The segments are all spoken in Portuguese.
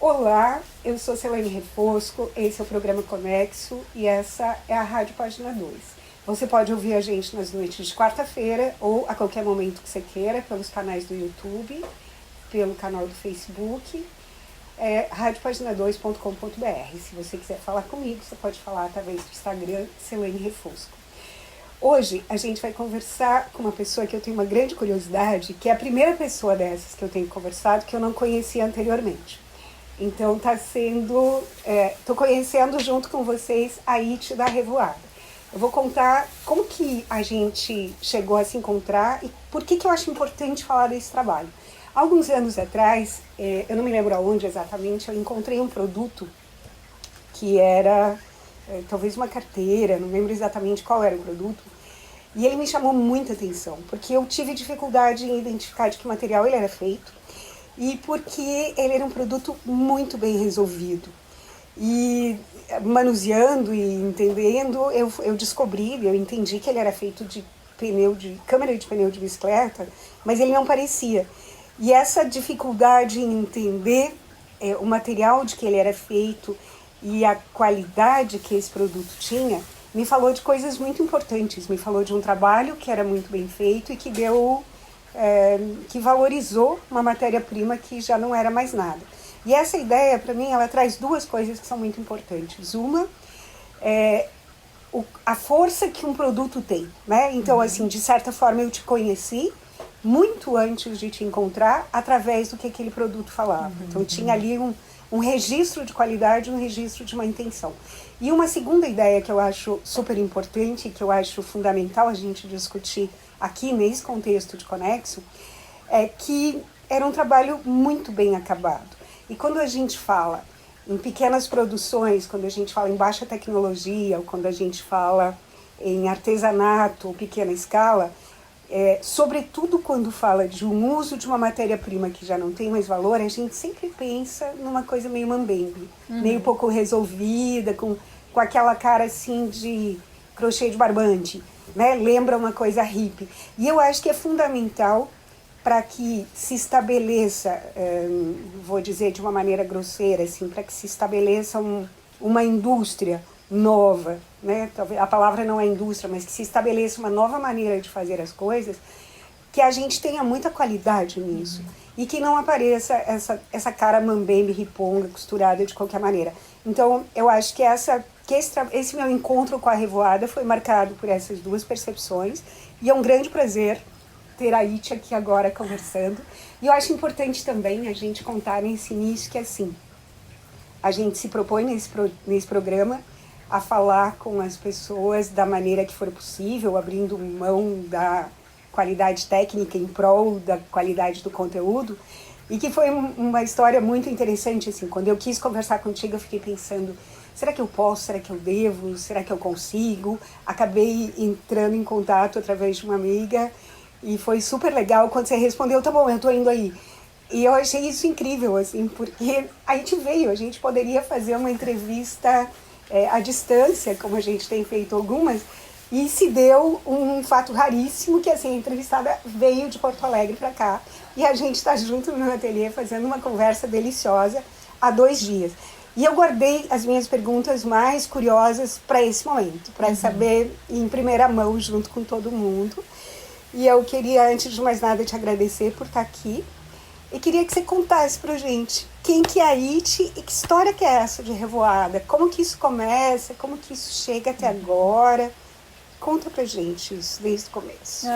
Olá, eu sou Selene Refosco, esse é o programa Conexo e essa é a Rádio Página 2. Você pode ouvir a gente nas noites de quarta-feira ou a qualquer momento que você queira, pelos canais do YouTube, pelo canal do Facebook, radiopagina2.com.br. Se você quiser falar comigo, você pode falar através do Instagram, Selene Refosco. Hoje a gente vai conversar com uma pessoa que eu tenho uma grande curiosidade, que é a primeira pessoa dessas que eu tenho conversado que eu não conhecia anteriormente. Então tá sendo, tô conhecendo junto com vocês a Iti da Revoada. Eu vou contar como que a gente chegou a se encontrar e por que eu acho importante falar desse trabalho. Alguns anos atrás, eu não me lembro aonde exatamente, eu encontrei um produto que era talvez uma carteira, não lembro exatamente qual era o produto, e ele me chamou muita atenção, porque eu tive dificuldade em identificar de que material ele era feito, e porque ele era um produto muito bem resolvido. E manuseando e entendendo, eu descobri, eu entendi que ele era feito de câmara de pneu de bicicleta, mas ele não parecia. E essa dificuldade em entender o material de que ele era feito e a qualidade que esse produto tinha, me falou de coisas muito importantes. Me falou de um trabalho que era muito bem feito e que que valorizou uma matéria-prima que já não era mais nada. E essa ideia, para mim, ela traz duas coisas que são muito importantes. Uma é a força que um produto tem, né? Então, assim, de certa forma, eu te conheci muito antes de te encontrar através do que aquele produto falava. Então, tinha ali um registro de qualidade, um registro de uma intenção. E uma segunda ideia que eu acho super importante, que eu acho fundamental a gente discutir aqui nesse contexto de Conexo, é que era um trabalho muito bem acabado. E quando a gente fala em pequenas produções, quando a gente fala em baixa tecnologia, ou quando a gente fala em artesanato ou pequena escala, sobretudo quando fala de um uso de uma matéria-prima que já não tem mais valor, a gente sempre pensa numa coisa meio mambembe, meio pouco resolvida, com aquela cara assim de crochê de barbante, né? Lembra uma coisa hippie. E eu acho que é fundamental para que se estabeleça, vou dizer de uma maneira grosseira, assim, para que se estabeleça uma indústria nova, né? Talvez a palavra não é indústria, mas que se estabeleça uma nova maneira de fazer as coisas, que a gente tenha muita qualidade nisso e que não apareça essa cara mambembe, riponga, costurada de qualquer maneira. Então, eu acho que esse meu encontro com a Revoada foi marcado por essas duas percepções e é um grande prazer ter a Iti aqui agora conversando. E eu acho importante também a gente contar nesse início que, assim, a gente se propõe nesse programa a falar com as pessoas da maneira que for possível, abrindo mão da qualidade técnica em prol da qualidade do conteúdo, e que foi uma história muito interessante, assim, quando eu quis conversar contigo, eu fiquei pensando, será que eu posso, será que eu devo, será que eu consigo? Acabei entrando em contato através de uma amiga, e foi super legal quando você respondeu, tá bom, eu tô indo aí. E eu achei isso incrível, assim, porque a gente poderia fazer uma entrevista à distância, como a gente tem feito algumas, e se deu um fato raríssimo, que assim, a entrevistada veio de Porto Alegre para cá, e a gente está junto no meu ateliê fazendo uma conversa deliciosa há 2 dias. E eu guardei as minhas perguntas mais curiosas para esse momento, para saber em primeira mão, junto com todo mundo. E eu queria, antes de mais nada, te agradecer por estar aqui. E queria que você contasse pra gente quem que é a Iti e que história que é essa de Revoada. Como que isso começa, como que isso chega até agora. Conta pra gente isso desde o começo.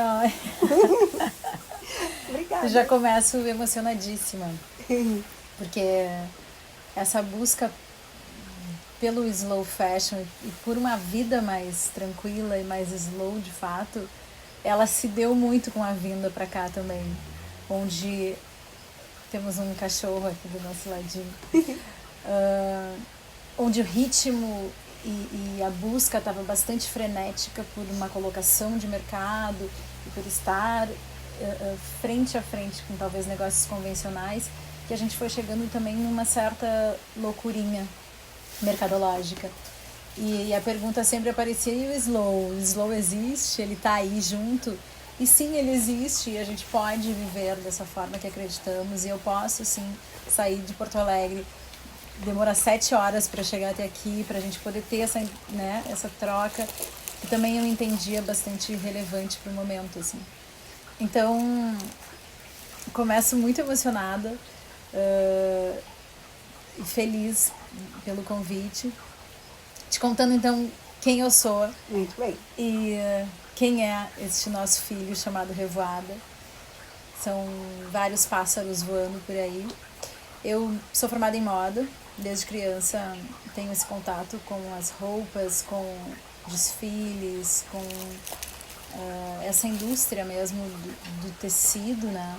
Obrigada. Eu já começo emocionadíssima. Porque essa busca pelo slow fashion e por uma vida mais tranquila e mais slow de fato, ela se deu muito com a vinda pra cá também, onde temos um cachorro aqui do nosso ladinho, onde o ritmo e a busca estava bastante frenética por uma colocação de mercado e por estar frente a frente com talvez negócios convencionais, que a gente foi chegando também numa certa loucurinha mercadológica. E a pergunta sempre aparecia, e o slow? O slow existe? Ele está aí junto? E sim, ele existe, e a gente pode viver dessa forma que acreditamos, e eu posso sim sair de Porto Alegre demora 7 horas para chegar até aqui, pra gente poder ter essa, né, essa troca, que também eu entendia bastante relevante pro momento, assim. Então, começo muito emocionada e feliz pelo convite. Te contando, então, quem eu sou. Muito bem. E quem é este nosso filho chamado Revoada. São vários pássaros voando por aí. Eu sou formada em moda. Desde criança tenho esse contato com as roupas, com desfiles, com essa indústria mesmo do tecido, né?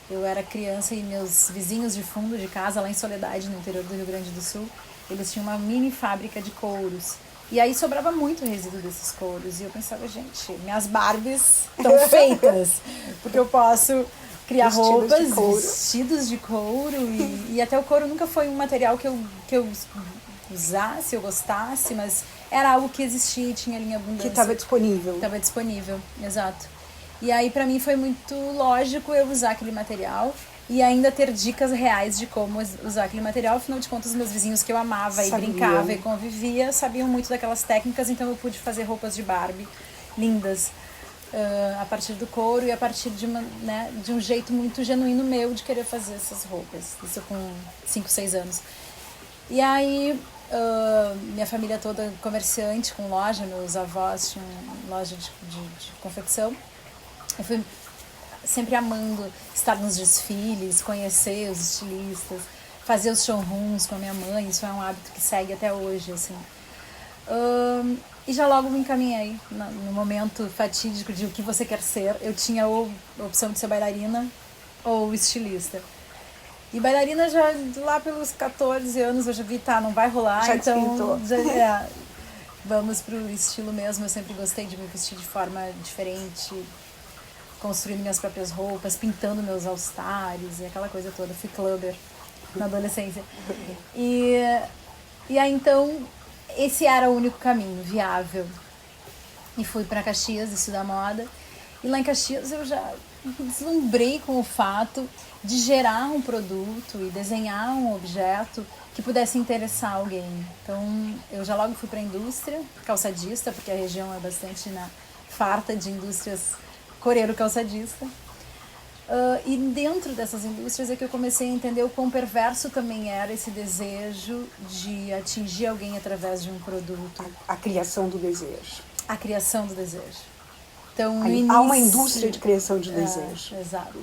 Eu era criança e meus vizinhos de fundo de casa, lá em Soledade, no interior do Rio Grande do Sul, eles tinham uma mini fábrica de couros. E aí sobrava muito resíduo desses couros. E eu pensava, gente, minhas Barbies estão feitas, porque eu posso criar vestidos de couro. E até o couro nunca foi um material que eu usasse, eu gostasse, mas era algo que existia e tinha ali em abundância. Que estava disponível. Estava disponível, exato. E aí pra mim foi muito lógico eu usar aquele material e ainda ter dicas reais de como usar aquele material. Afinal de contas, meus vizinhos que eu amava e brincava e convivia sabiam muito daquelas técnicas, então eu pude fazer roupas de Barbie lindas a partir do couro e a partir de, de um jeito muito genuíno meu de querer fazer essas roupas. Isso com 5, 6 anos. E aí, minha família toda comerciante, com loja, meus avós tinham loja de confecção. Eu fui sempre amando estar nos desfiles, conhecer os estilistas, fazer os showrooms com a minha mãe. Isso é um hábito que segue até hoje, assim. E já logo me encaminhei no momento fatídico de o que você quer ser. Eu tinha ou a opção de ser bailarina ou estilista. E bailarina já lá pelos 14 anos eu já vi, não vai rolar, já então vamos pro estilo mesmo. Eu sempre gostei de me vestir de forma diferente, construindo minhas próprias roupas, pintando meus all-stars e aquela coisa toda. Fui clubber na adolescência. E aí então esse era o único caminho viável. E fui para Caxias estudar moda. E lá em Caxias eu já deslumbrei com o fato de gerar um produto e desenhar um objeto que pudesse interessar alguém. Então, eu já logo fui para a indústria calçadista, porque a região é bastante farta de indústrias coreiro-calçadista. E dentro dessas indústrias é que eu comecei a entender o quão perverso também era esse desejo de atingir alguém através de um produto. A criação do desejo. A criação do desejo. Então, há uma indústria de criação de desejo. Exato.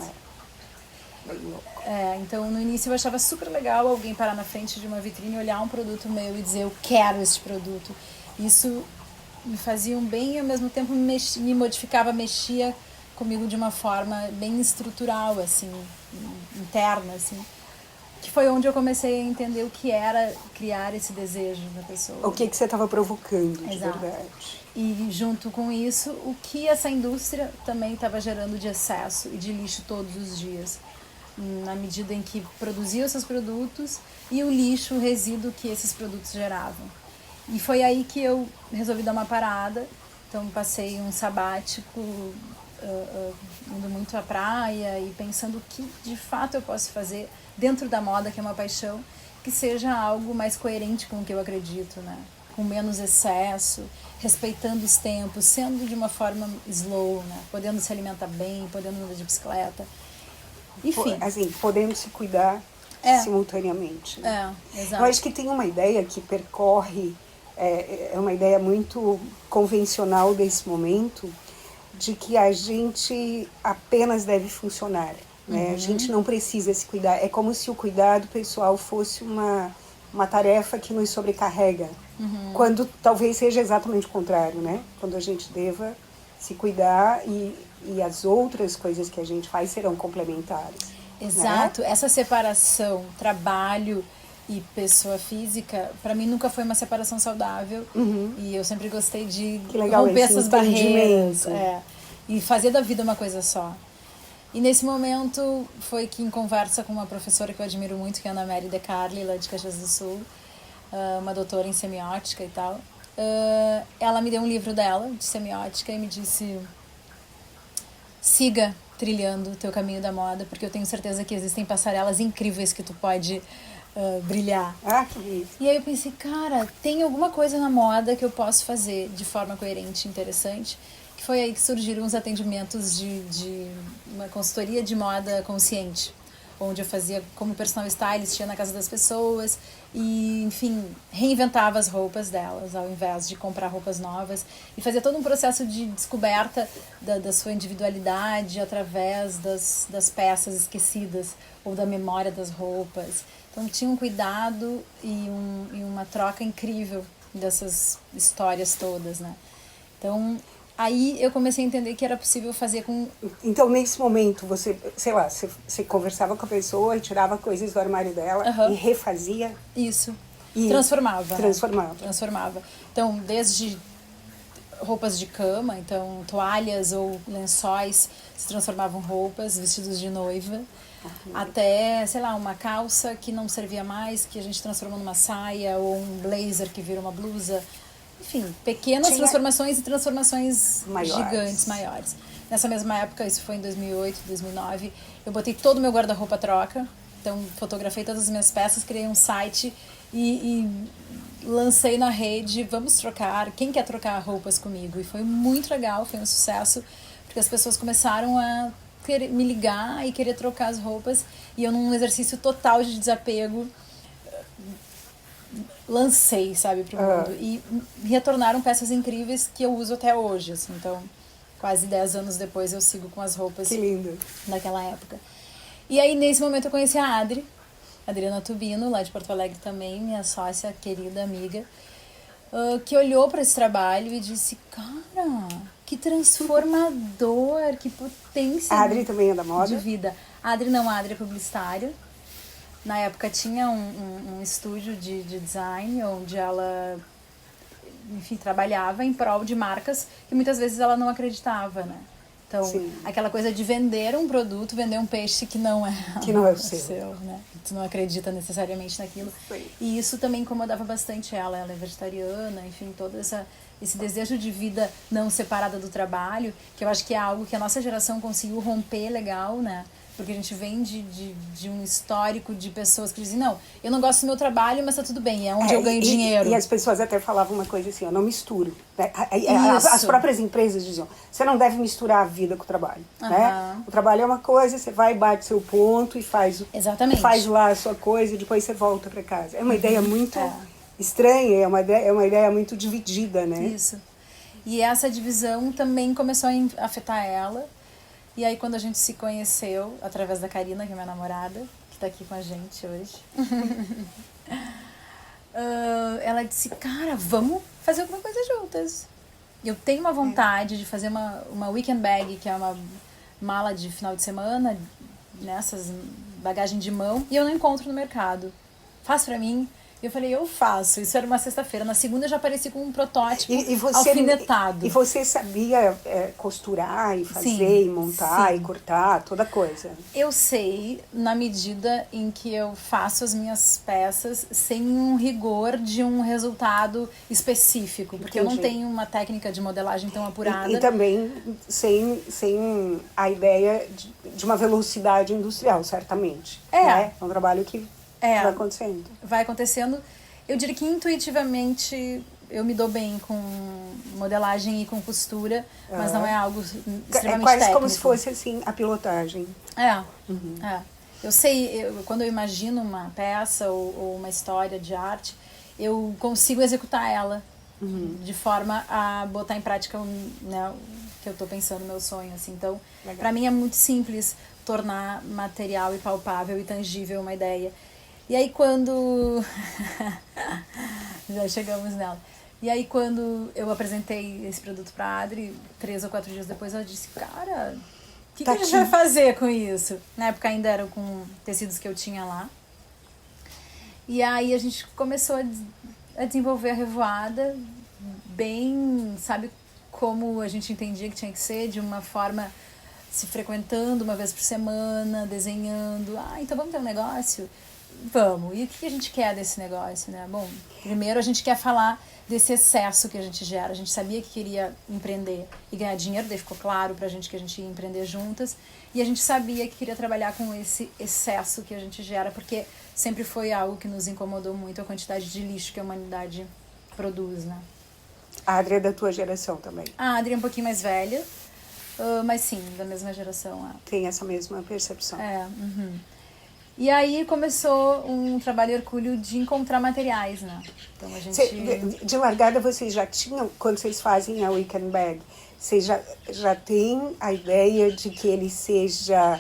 Bem louco. Então, no início eu achava super legal alguém parar na frente de uma vitrine, olhar um produto meu e dizer, eu quero este produto. Isso me fazia um bem e ao mesmo tempo me modificava, mexia comigo de uma forma bem estrutural, assim, interna, assim. Que foi onde eu comecei a entender o que era criar esse desejo na pessoa. O que você estava provocando, de Exato. verdade. E junto com isso, o que essa indústria também estava gerando de excesso e de lixo todos os dias. Na medida em que produzia esses produtos e o lixo, o resíduo que esses produtos geravam. E foi aí que eu resolvi dar uma parada. Então passei um sabático, indo muito à praia e pensando o que de fato eu posso fazer dentro da moda, que é uma paixão, que seja algo mais coerente com o que eu acredito, né? Com menos excesso, respeitando os tempos, sendo de uma forma slow, né? Podendo se alimentar bem, podendo andar de bicicleta. Enfim. Assim, podendo se cuidar simultaneamente. Né? Exato. Eu acho que tem uma ideia que percorre, é uma ideia muito convencional desse momento, de que a gente apenas deve funcionar. Né? A gente não precisa se cuidar. É como se o cuidado pessoal fosse uma tarefa que nos sobrecarrega. Quando talvez seja exatamente o contrário, né? Quando a gente deva se cuidar e as outras coisas que a gente faz serão complementares. Exato. Né? Essa separação, trabalho e pessoa física, para mim nunca foi uma separação saudável. E eu sempre gostei de romper essas barreiras. E fazer da vida uma coisa só. E nesse momento foi que, em conversa com uma professora que eu admiro muito, que é a Ana Mary De Carli, lá de Caxias do Sul, uma doutora em semiótica e tal, ela me deu um livro dela, de semiótica, e me disse: siga trilhando o teu caminho da moda, porque eu tenho certeza que existem passarelas incríveis que tu pode brilhar. Ah, que bonito. E aí eu pensei, cara, tem alguma coisa na moda que eu posso fazer de forma coerente e interessante, que foi aí que surgiram os atendimentos de uma consultoria de moda consciente, onde eu fazia como personal stylist, ia na casa das pessoas e, enfim, reinventava as roupas delas, ao invés de comprar roupas novas, e fazia todo um processo de descoberta da sua individualidade através das peças esquecidas ou da memória das roupas. Então tinha um cuidado e uma troca incrível dessas histórias todas, né? Então aí eu comecei a entender que era possível fazer com... Então, nesse momento, você, sei lá, você conversava com a pessoa e tirava coisas do armário dela e refazia? Isso. E transformava. Transformava. Né? Transformava. Então, desde roupas de cama, então toalhas ou lençóis se transformavam roupas, vestidos de noiva, até, sei lá, uma calça que não servia mais, que a gente transformou numa saia, ou um blazer que virou uma blusa. Enfim, pequenas transformações e transformações gigantes, maiores. Nessa mesma época, isso foi em 2008, 2009, eu botei todo o meu guarda-roupa à troca. Então, fotografei todas as minhas peças, criei um site e lancei na rede, vamos trocar, quem quer trocar roupas comigo? E foi muito legal, foi um sucesso, porque as pessoas começaram a querer me ligar e querer trocar as roupas, e eu, num exercício total de desapego, lancei, sabe, pro mundo. E retornaram peças incríveis que eu uso até hoje, assim. Então, quase 10 anos depois eu sigo com as roupas daquela época. E aí, nesse momento, eu conheci a Adriana Tubino, lá de Porto Alegre também, minha sócia, querida amiga, que olhou para esse trabalho e disse, cara, que transformador, que potência. A Adri também é da moda? De vida. A Adri não, a Adri é publicitária. Na época tinha um estúdio de design onde ela, enfim, trabalhava em prol de marcas que muitas vezes ela não acreditava, né? Então, aquela coisa de vender um produto, vender um peixe que não é o seu, né? Tu não acredita necessariamente naquilo. E isso também incomodava bastante ela. Ela é vegetariana, enfim, todo esse desejo de vida não separada do trabalho, que eu acho que é algo que a nossa geração conseguiu romper legal, né? Porque a gente vem de um histórico de pessoas que dizem, não, eu não gosto do meu trabalho, mas tá tudo bem, é onde eu ganho dinheiro. E as pessoas até falavam uma coisa assim, eu não misturo. Né? As próprias empresas diziam, você não deve misturar a vida com o trabalho. Né? O trabalho é uma coisa, você vai, bate seu ponto e faz lá a sua coisa e depois você volta para casa. É uma ideia muito estranha, é uma ideia muito dividida, né? Isso. E essa divisão também começou a afetar ela. E aí, quando a gente se conheceu, através da Karina, que é minha namorada, que tá aqui com a gente hoje, ela disse, cara, vamos fazer alguma coisa juntas. Eu tenho uma vontade de fazer uma weekend bag, que é uma mala de final de semana, nessas bagagem de mão, e eu não encontro no mercado. Faz pra mim. Eu falei, eu faço. Isso era uma sexta-feira. Na segunda eu já apareci com um protótipo alfinetado. E você sabia costurar e fazer, e montar, e cortar, toda coisa? Eu sei, na medida em que eu faço as minhas peças sem um rigor de um resultado específico. Porque eu não tenho uma técnica de modelagem tão apurada. E também sem a ideia de uma velocidade industrial, certamente. Né? É um trabalho que... vai acontecendo. Eu diria que intuitivamente eu me dou bem com modelagem e com costura, mas não é algo extremamente técnico. É quase como se fosse assim a pilotagem. Eu sei, quando eu imagino uma peça ou uma história de arte, eu consigo executar ela de forma a botar em prática, né, o que eu estou pensando, meu sonho. Assim. Então, para mim é muito simples tornar material e palpável e tangível uma ideia. E aí quando... já chegamos nela. E aí quando eu apresentei esse produto pra Adri, 3 ou 4 dias depois, ela disse, cara, o que a gente vai fazer com isso? Na época ainda era com tecidos que eu tinha lá. E aí a gente começou a desenvolver a revoada bem, sabe, como a gente entendia que tinha que ser, de uma forma se frequentando uma vez por semana, desenhando. Então vamos ter um negócio? Vamos. E o que a gente quer desse negócio, né? Bom, primeiro a gente quer falar desse excesso que a gente gera. A gente sabia que queria empreender e ganhar dinheiro, daí ficou claro pra gente que a gente ia empreender juntas. E a gente sabia que queria trabalhar com esse excesso que a gente gera, porque sempre foi algo que nos incomodou muito, a quantidade de lixo que a humanidade produz, né? A Adri é da tua geração também. A Adri é um pouquinho mais velha, mas sim, da mesma geração. Tem essa mesma percepção. Uhum. E aí começou um trabalho hercúleo de encontrar materiais, né? Então a gente... De largada, vocês já tinham, quando vocês fazem a Weekend Bag, vocês já têm a ideia de que ele seja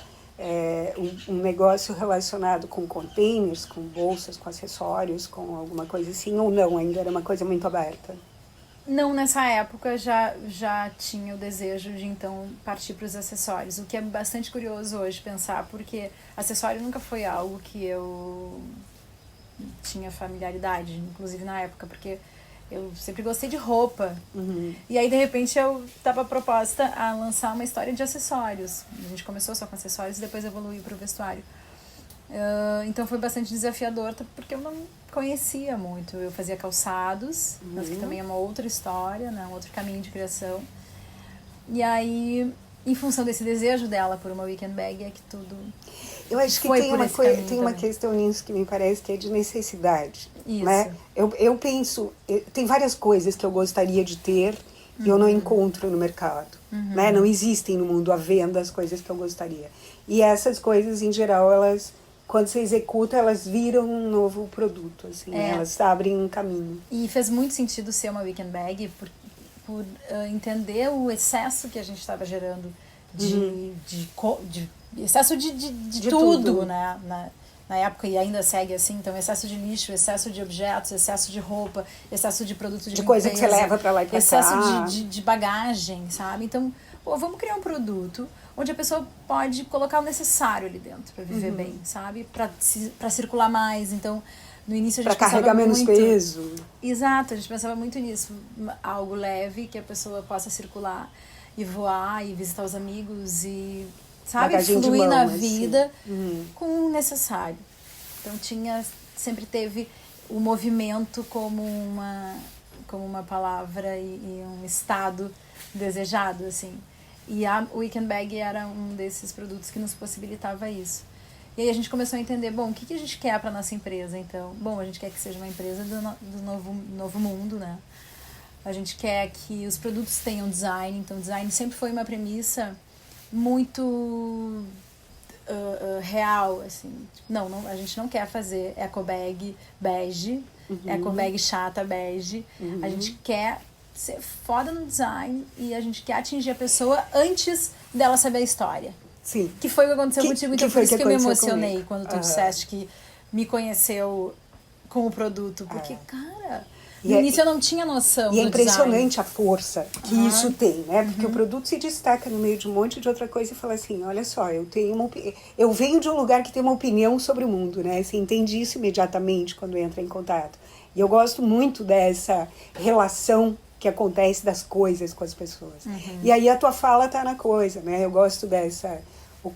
um negócio relacionado com containers, com bolsas, com acessórios, com alguma coisa assim, ou não? Ainda era uma coisa muito aberta? Não, nessa época já tinha o desejo de então partir para os acessórios, o que é bastante curioso hoje pensar, porque acessório nunca foi algo que eu tinha familiaridade, inclusive na época, porque eu sempre gostei de roupa. Uhum. E aí, de repente, eu estava proposta a lançar uma história de acessórios. A gente começou só com acessórios e depois evoluiu para o vestuário. Então foi bastante desafiador, porque eu não conhecia muito. Eu fazia calçados, mas que também é uma outra história, né? Um outro caminho de criação. E aí, em função desse desejo dela por uma weekend bag, é que tudo eu acho que tem uma questão nisso que me parece que é de necessidade. Isso. Né? Eu penso, tem várias coisas que eu gostaria de ter e eu não encontro no mercado. Né? Não existem no mundo à venda as coisas que eu gostaria. E essas coisas, em geral, elas... Quando você executa, elas viram um novo produto, assim, né? Elas abrem um caminho. E fez muito sentido ser uma weekend bag por entender o excesso que a gente estava gerando de excesso de tudo, né? Na época, e ainda segue assim, então excesso de lixo, excesso de objetos, excesso de roupa, excesso de produto de limpeza, coisa que você leva para lá e para cá. Excesso de bagagem, sabe? Então, vamos criar um produto onde a pessoa pode colocar o necessário ali dentro para viver bem, sabe? Para circular mais. Então, no início a gente pensava muito... Para carregar menos peso. Exato, a gente pensava muito nisso. Algo leve, que a pessoa possa circular e voar e visitar os amigos e, sabe, fluir na vida com o necessário. Então, sempre teve o movimento como uma palavra e um estado desejado, assim. E a Weekend Bag era um desses produtos que nos possibilitava isso. E aí a gente começou a entender, bom, o que a gente quer para nossa empresa, então? Bom, a gente quer que seja uma empresa do novo mundo, né? A gente quer que os produtos tenham design, então design sempre foi uma premissa muito real, assim. Não, a gente não quer fazer eco bag bege, eco bag chata bege. A gente quer ser foda no design e a gente quer atingir a pessoa antes dela saber a história. Sim. Que foi o que aconteceu contigo, então por isso que eu me emocionei comigo. quando tu disseste que me conheceu com o produto. Porque, cara, no início eu não tinha noção. E é impressionante a força que isso tem, né? Porque o produto se destaca no meio de um monte de outra coisa e fala assim, olha só, eu venho de um lugar que tem uma opinião sobre o mundo, né? Você entende isso imediatamente quando entra em contato. E eu gosto muito dessa relação que acontece das coisas com as pessoas. E aí a tua fala tá na coisa, né? Eu gosto o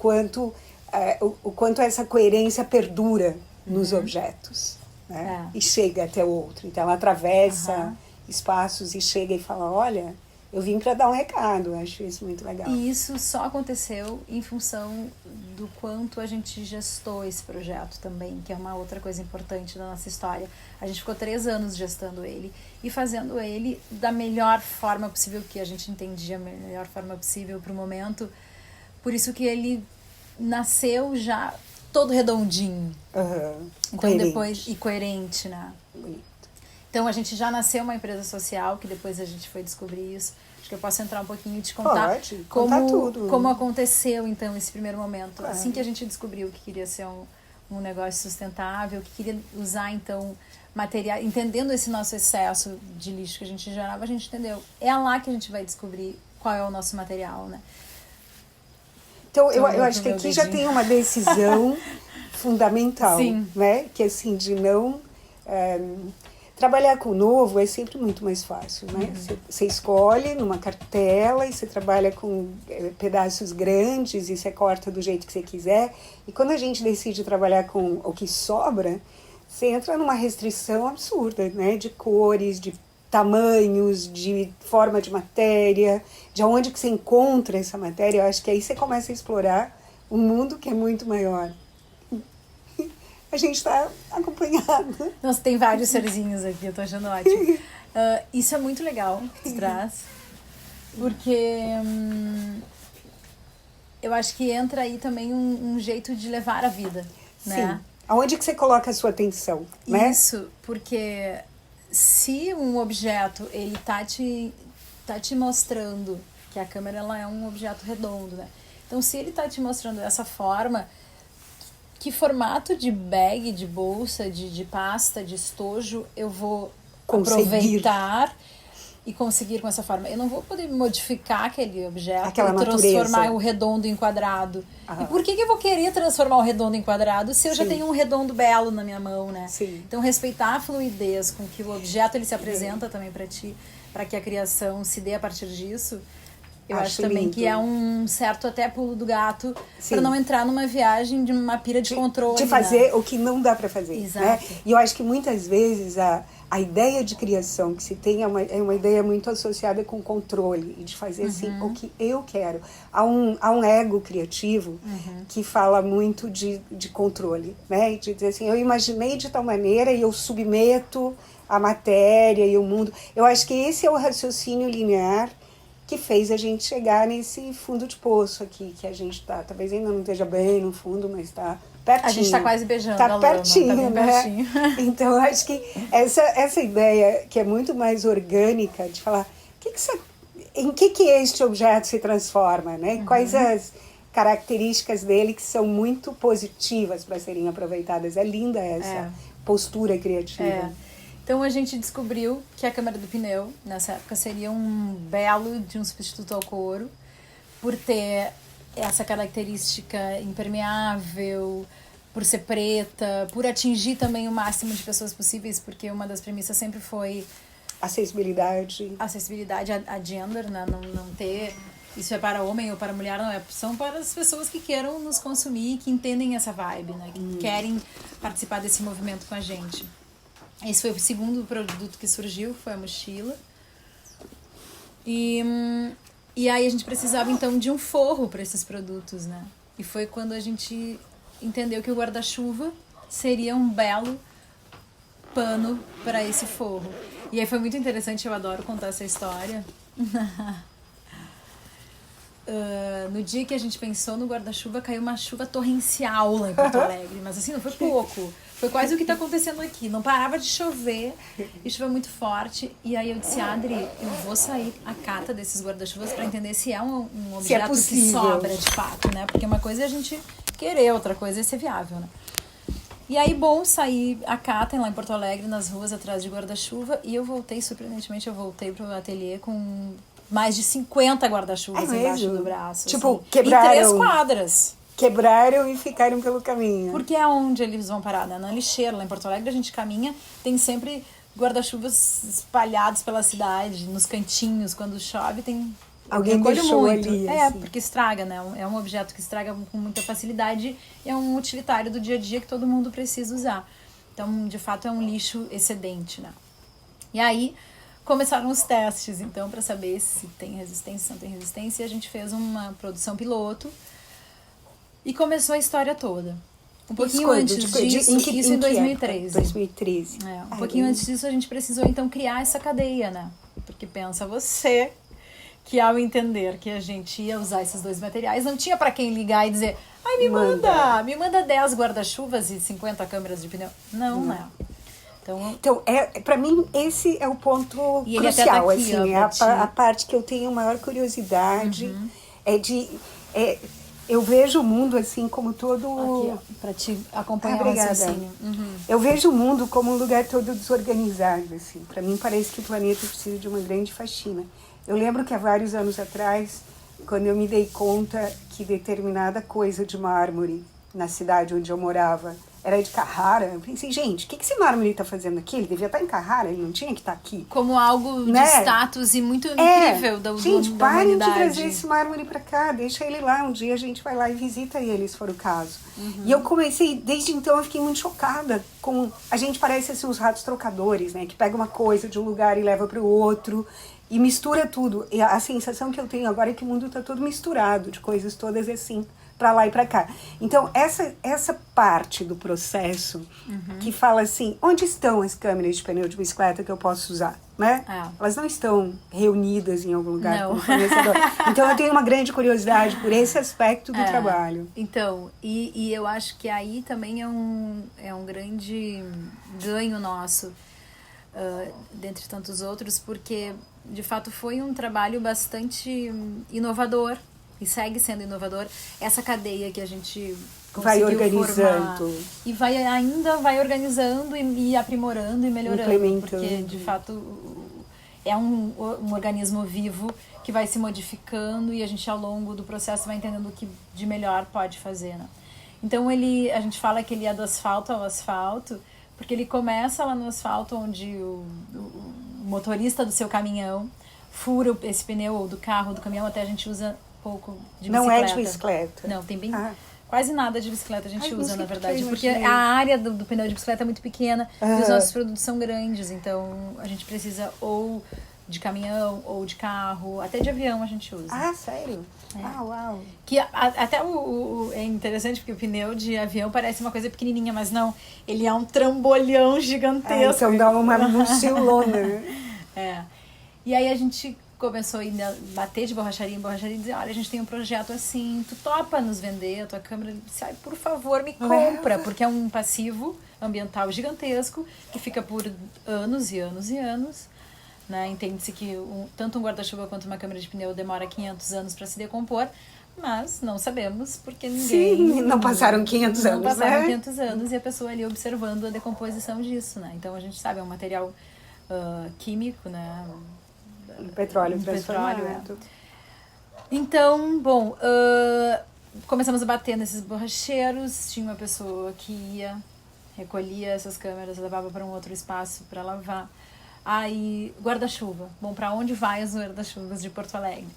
quanto essa coerência perdura nos objetos, né? E chega até o outro. Então ela atravessa espaços e chega e fala, olha, eu vim para dar um recado. Eu acho isso muito legal. E isso só aconteceu em função do quanto a gente gestou esse projeto também, que é uma outra coisa importante da nossa história. A gente ficou 3 anos gestando ele e fazendo ele da melhor forma possível, que a gente entendia a melhor forma possível para o momento. Por isso que ele nasceu já todo redondinho. Então coerente. depois, e coerente, né? Então a gente já nasceu uma empresa social, que depois a gente foi descobrir isso. Acho que eu posso entrar um pouquinho e te contar, contar tudo. Como aconteceu então esse primeiro momento. Claro. Assim que a gente descobriu que queria ser um negócio sustentável, que queria usar então material, entendendo esse nosso excesso de lixo que a gente gerava, a gente entendeu. É lá que a gente vai descobrir qual é o nosso material, né? Então eu acho que aqui já tem uma decisão fundamental, né? Que assim, de não... trabalhar com o novo é sempre muito mais fácil, né? Você escolhe numa cartela e você trabalha com pedaços grandes e você corta do jeito que você quiser. E quando a gente decide trabalhar com o que sobra, você entra numa restrição absurda, né? De cores, de tamanhos, de forma de matéria, de onde que você encontra essa matéria. Eu acho que aí você começa a explorar um mundo que é muito maior. A a gente está acompanhado. Nossa, tem vários serzinhos aqui, eu tô achando ótimo. Isso é muito legal que tu traz, porque eu acho que entra aí também um jeito de levar a vida, né? Sim. Aonde que você coloca a sua atenção, né? Isso, porque se um objeto, ele tá te mostrando que a câmera ela é um objeto redondo, né? Então, se ele tá te mostrando dessa forma, que formato de bag, de bolsa, de pasta, de estojo eu vou aproveitar e conseguir com essa forma? Eu não vou poder modificar aquele objeto e transformar o redondo em quadrado. E por que eu vou querer transformar o redondo em quadrado se eu já tenho um redondo belo na minha mão, né? Sim. Então, respeitar a fluidez com que o objeto ele se apresenta também para ti, para que a criação se dê a partir disso. Eu acho também lindo. Que é um certo até pulo do gato para não entrar numa viagem de uma pira de controle. De fazer o que não dá para fazer. Exato. Né? E eu acho que muitas vezes a ideia de criação que se tem é uma ideia muito associada com controle e de fazer assim o que eu quero. Há um ego criativo que fala muito de controle, né? E de dizer assim, eu imaginei de tal maneira e eu submeto a matéria e o mundo. Eu acho que esse é o raciocínio linear que fez a gente chegar nesse fundo de poço aqui, que a gente tá, talvez ainda não esteja bem no fundo, mas tá pertinho. A gente tá quase beijando tá a pertinho, lama, tá bem né? pertinho. Então, acho que essa ideia, que é muito mais orgânica, de falar, em que este objeto se transforma, né? Quais as características dele que são muito positivas para serem aproveitadas. É linda essa postura criativa. Então a gente descobriu que a câmara do pneu, nessa época, seria um belo de um substituto ao couro, por ter essa característica impermeável, por ser preta, por atingir também o máximo de pessoas possíveis, porque uma das premissas sempre foi acessibilidade, a gender, né? Não ter... Isso é para homem ou para mulher, não é. São para as pessoas que queiram nos consumir, que entendem essa vibe, né? Que querem participar desse movimento com a gente. Esse foi o segundo produto que surgiu, foi a mochila. E aí a gente precisava, então, de um forro para esses produtos, né? E foi quando a gente entendeu que o guarda-chuva seria um belo pano para esse forro. E aí foi muito interessante, eu adoro contar essa história. No dia que a gente pensou no guarda-chuva, caiu uma chuva torrencial lá em Porto Alegre. Mas assim, não foi pouco. Foi quase o que está acontecendo aqui. Não parava de chover, e choveu muito forte. E aí eu disse, Adri, eu vou sair a cata desses guarda-chuvas para entender se é um objeto que sobra de fato, né? Porque uma coisa é a gente querer, outra coisa é ser viável, né? E aí, bom, saí a cata lá em Porto Alegre, nas ruas atrás de guarda-chuva. E eu voltei, surpreendentemente, pro ateliê com mais de 50 guarda-chuvas embaixo do braço. Tipo, assim, quebraram. Em 3 quadras. Quebraram e ficaram pelo caminho. Porque é onde eles vão parar, né? Na lixeira, lá em Porto Alegre, a gente caminha, tem sempre guarda-chuvas espalhados pela cidade, nos cantinhos, quando chove, tem... Alguém deixou muito. ali. Assim. Porque estraga, né? É um objeto que estraga com muita facilidade e é um utilitário do dia a dia que todo mundo precisa usar. Então, de fato, é um lixo excedente, né? E aí, começaram os testes, então, para saber se tem resistência, se não tem resistência, e a gente fez uma produção piloto. E começou a história toda. Um pouquinho antes disso, isso em 2013. 2013. Um pouquinho antes disso, a gente precisou, então, criar essa cadeia, né? Porque pensa você que ao entender que a gente ia usar esses 2 materiais, não tinha para quem ligar e dizer, ai, me manda 10 guarda-chuvas e 50 câmeras de pneu. Não, né? Então para mim, esse é o ponto e crucial, ele assim, a parte que eu tenho maior curiosidade, eu vejo o mundo assim como todo... Aqui, para te acompanhar o raciocínio. Eu vejo o mundo como um lugar todo desorganizado, assim. Para mim parece que o planeta precisa de uma grande faxina. Eu lembro que há vários anos atrás, quando eu me dei conta que determinada coisa de mármore na cidade onde eu morava era de Carrara, eu pensei, gente, o que esse mármore está fazendo aqui? Ele devia estar em Carrara, ele não tinha que estar aqui. Como algo de status e muito incrível da humanidade. Gente, parem de trazer esse mármore para cá, deixa ele lá, um dia a gente vai lá e visita ele, se for o caso. E eu comecei, desde então eu fiquei muito chocada com... A gente parece assim os ratos trocadores, né? Que pega uma coisa de um lugar e leva para o outro e mistura tudo. E a sensação que eu tenho agora é que o mundo está todo misturado, de coisas todas assim, para lá e para cá. Então, essa parte do processo que fala assim, onde estão as câmeras de pneu de bicicleta que eu posso usar? Né? Elas não estão reunidas em algum lugar como fornecedor. Então, eu tenho uma grande curiosidade por esse aspecto do trabalho. Então, e eu acho que aí também é um grande ganho nosso, dentre tantos outros, porque, de fato, foi um trabalho bastante inovador, e segue sendo inovador, essa cadeia que a gente vai organizando formar, e vai organizando e aprimorando e melhorando, porque de fato é um organismo vivo que vai se modificando e a gente ao longo do processo vai entendendo o que de melhor pode fazer, né? Então a gente fala que ele é do asfalto ao asfalto, porque ele começa lá no asfalto onde o motorista do seu caminhão fura esse pneu do carro, do caminhão, até a gente usa pouco de bicicleta. Não é de bicicleta? Não, tem bem... Quase nada de bicicleta a gente usa, na verdade. Porque a área do pneu de bicicleta é muito pequena e os nossos produtos são grandes. Então, a gente precisa ou de caminhão, ou de carro, até de avião a gente usa. Ah, sério? Uau! Que até é interessante porque o pneu de avião parece uma coisa pequenininha, mas não. Ele é um trambolhão gigantesco. Então dá uma mochilona. E aí a gente começou a bater de borracharia em borracharia e dizer, olha, a gente tem um projeto assim, tu topa nos vender a tua câmera? Ele disse, por favor, me compra, porque é um passivo ambiental gigantesco que fica por anos e anos e anos, né? Entende-se que tanto um guarda-chuva quanto uma câmera de pneu demora 500 anos para se decompor, mas não sabemos porque ninguém... Sim, não passaram 500 anos, Não passaram 500 anos e a pessoa ali observando a decomposição disso, né? Então a gente sabe, é um material químico, né? Petróleo transformado. Então, bom, começamos a bater nesses borracheiros. Tinha uma pessoa que ia, recolhia essas câmeras, levava para um outro espaço para lavar. Aí, guarda-chuva. Bom, para onde vai os guarda-chuvas de Porto Alegre?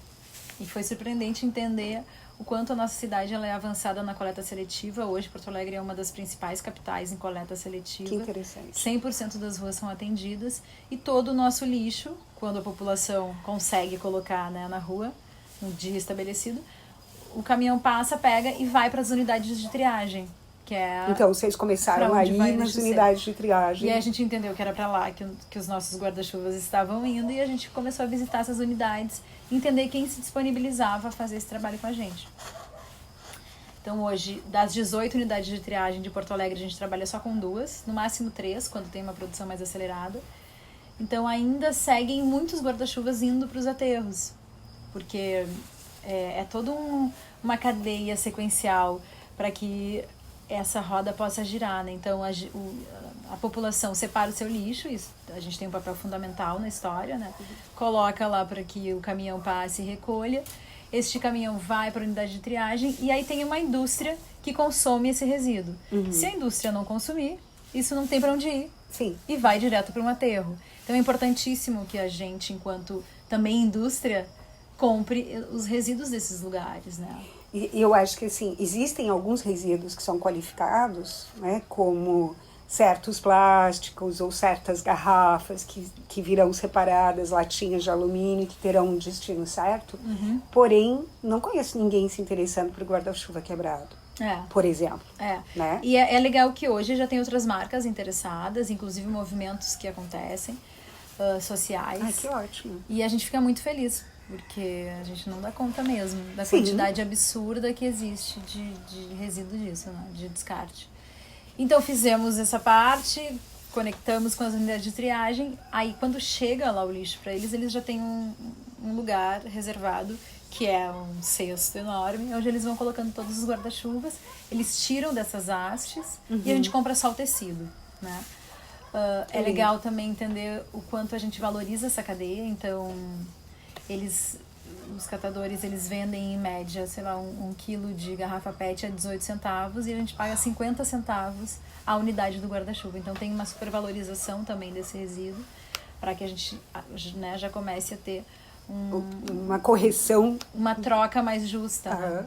E foi surpreendente entender o quanto a nossa cidade ela é avançada na coleta seletiva. Hoje, Porto Alegre é uma das principais capitais em coleta seletiva. Que interessante. 100% das ruas são atendidas e todo o nosso lixo, quando a população consegue colocar, né, na rua, no dia estabelecido, o caminhão passa, pega e vai para as unidades de triagem. Que é então, vocês começaram aí nas unidades de triagem. E aí a gente entendeu que era para lá que os nossos guarda-chuvas estavam indo e a gente começou a visitar essas unidades e entender quem se disponibilizava a fazer esse trabalho com a gente. Então hoje, das 18 unidades de triagem de Porto Alegre, a gente trabalha só com 2, no máximo 3, quando tem uma produção mais acelerada. Então ainda seguem muitos guarda-chuvas indo para os aterros, porque é toda uma cadeia sequencial para que essa roda possa girar, né? Então a população separa o seu lixo, isso, a gente tem um papel fundamental na história, né? Coloca lá para que o caminhão passe e recolha. Este caminhão vai para a unidade de triagem e aí tem uma indústria que consome esse resíduo. Se a indústria não consumir, isso não tem para onde ir. Sim. E vai direto para um aterro. Então é importantíssimo que a gente, enquanto também indústria, compre os resíduos desses lugares, né? E eu acho que, assim, existem alguns resíduos que são qualificados, né, como certos plásticos ou certas garrafas que virão separadas, latinhas de alumínio, que terão um destino certo. Porém, não conheço ninguém se interessando por guarda-chuva quebrado, por exemplo. Né? E é legal que hoje já tem outras marcas interessadas, inclusive movimentos que acontecem, sociais. Ai, que ótimo. E a gente fica muito feliz, porque a gente não dá conta mesmo da quantidade absurda que existe de resíduo disso, né? De descarte. Então fizemos essa parte, conectamos com as unidades de triagem, aí quando chega lá o lixo para eles, eles já têm um lugar reservado, que é um cesto enorme, onde eles vão colocando todos os guarda-chuvas, eles tiram dessas hastes e a gente compra só o tecido, né? É legal também entender o quanto a gente valoriza essa cadeia, então os catadores, eles vendem em média, sei lá, um quilo de garrafa PET a 18 centavos e a gente paga 50 centavos a unidade do guarda-chuva. Então tem uma supervalorização também desse resíduo para que a gente, né, já comece a ter uma correção, uma troca mais justa. Né?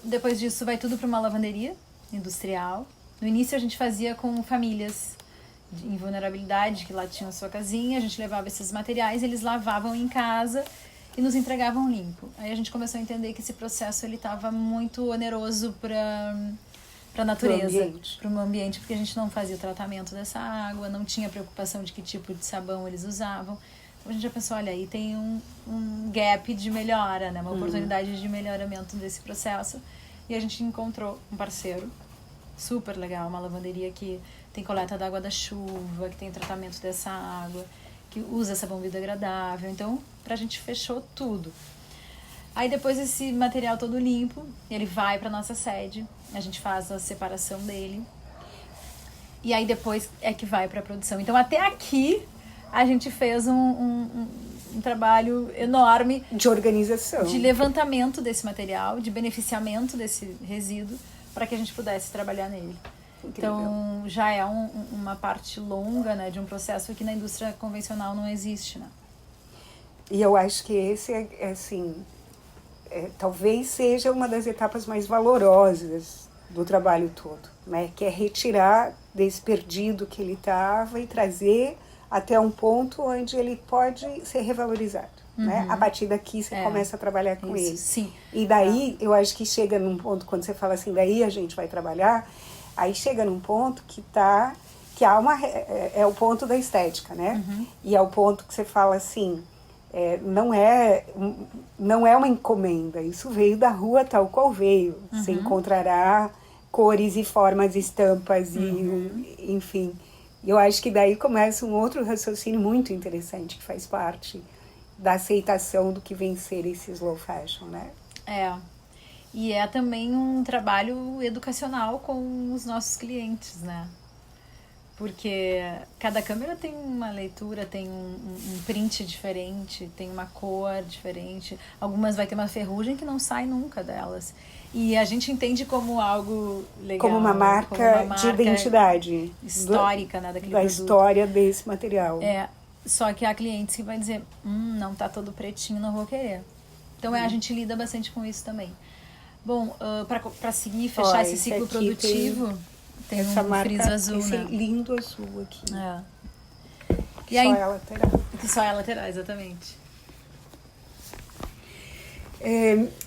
Depois disso vai tudo para uma lavanderia industrial. No início a gente fazia com famílias em vulnerabilidade, que lá tinham sua casinha, a gente levava esses materiais, eles lavavam em casa e nos entregavam limpo. Aí a gente começou a entender que esse processo ele estava muito oneroso para a natureza, para o ambiente, porque a gente não fazia o tratamento dessa água, não tinha preocupação de que tipo de sabão eles usavam. Então a gente já pensou, olha, aí tem um gap de melhora, né? Uma oportunidade de melhoramento desse processo. E a gente encontrou um parceiro super legal, uma lavanderia que tem coleta da água da chuva, que tem tratamento dessa água, que usa sabão biodegradável. Então, pra gente fechou tudo. Aí depois esse material todo limpo, ele vai pra nossa sede, a gente faz a separação dele. E aí depois é que vai pra produção. Então até aqui a gente fez um trabalho enorme de organização, de levantamento desse material, de beneficiamento desse resíduo, para que a gente pudesse trabalhar nele. Incrível. Então, já é uma parte longa, né, de um processo que na indústria convencional não existe, né? E eu acho que esse talvez seja uma das etapas mais valorosas do trabalho todo, né? Que é retirar desse perdido que ele estava e trazer até um ponto onde ele pode ser revalorizado. Né? A partir daqui você começa a trabalhar com ele. Sim. E daí, eu acho que chega num ponto, quando você fala assim, daí a gente vai trabalhar, aí chega num ponto é o ponto da estética, né? E é o ponto que você fala assim, não é uma encomenda, isso veio da rua tal qual veio. Você encontrará cores e formas, estampas, e enfim. Eu acho que daí começa um outro raciocínio muito interessante, que faz parte da aceitação do que vem ser esse slow fashion, né? E é também um trabalho educacional com os nossos clientes, né? Porque cada câmera tem uma leitura, tem um print diferente, tem uma cor diferente. Algumas vai ter uma ferrugem que não sai nunca delas. E a gente entende como algo legal. Como uma marca de identidade. Histórica, né, daquele da produto. História desse material. Só que há clientes que vai dizer, não tá todo pretinho, não vou querer. Então a gente lida bastante com isso também. Bom, para seguir e fechar esse ciclo produtivo, tem essa um marca, friso azul, esse né? lindo azul aqui. Que só é lateral. Que só é lateral, exatamente.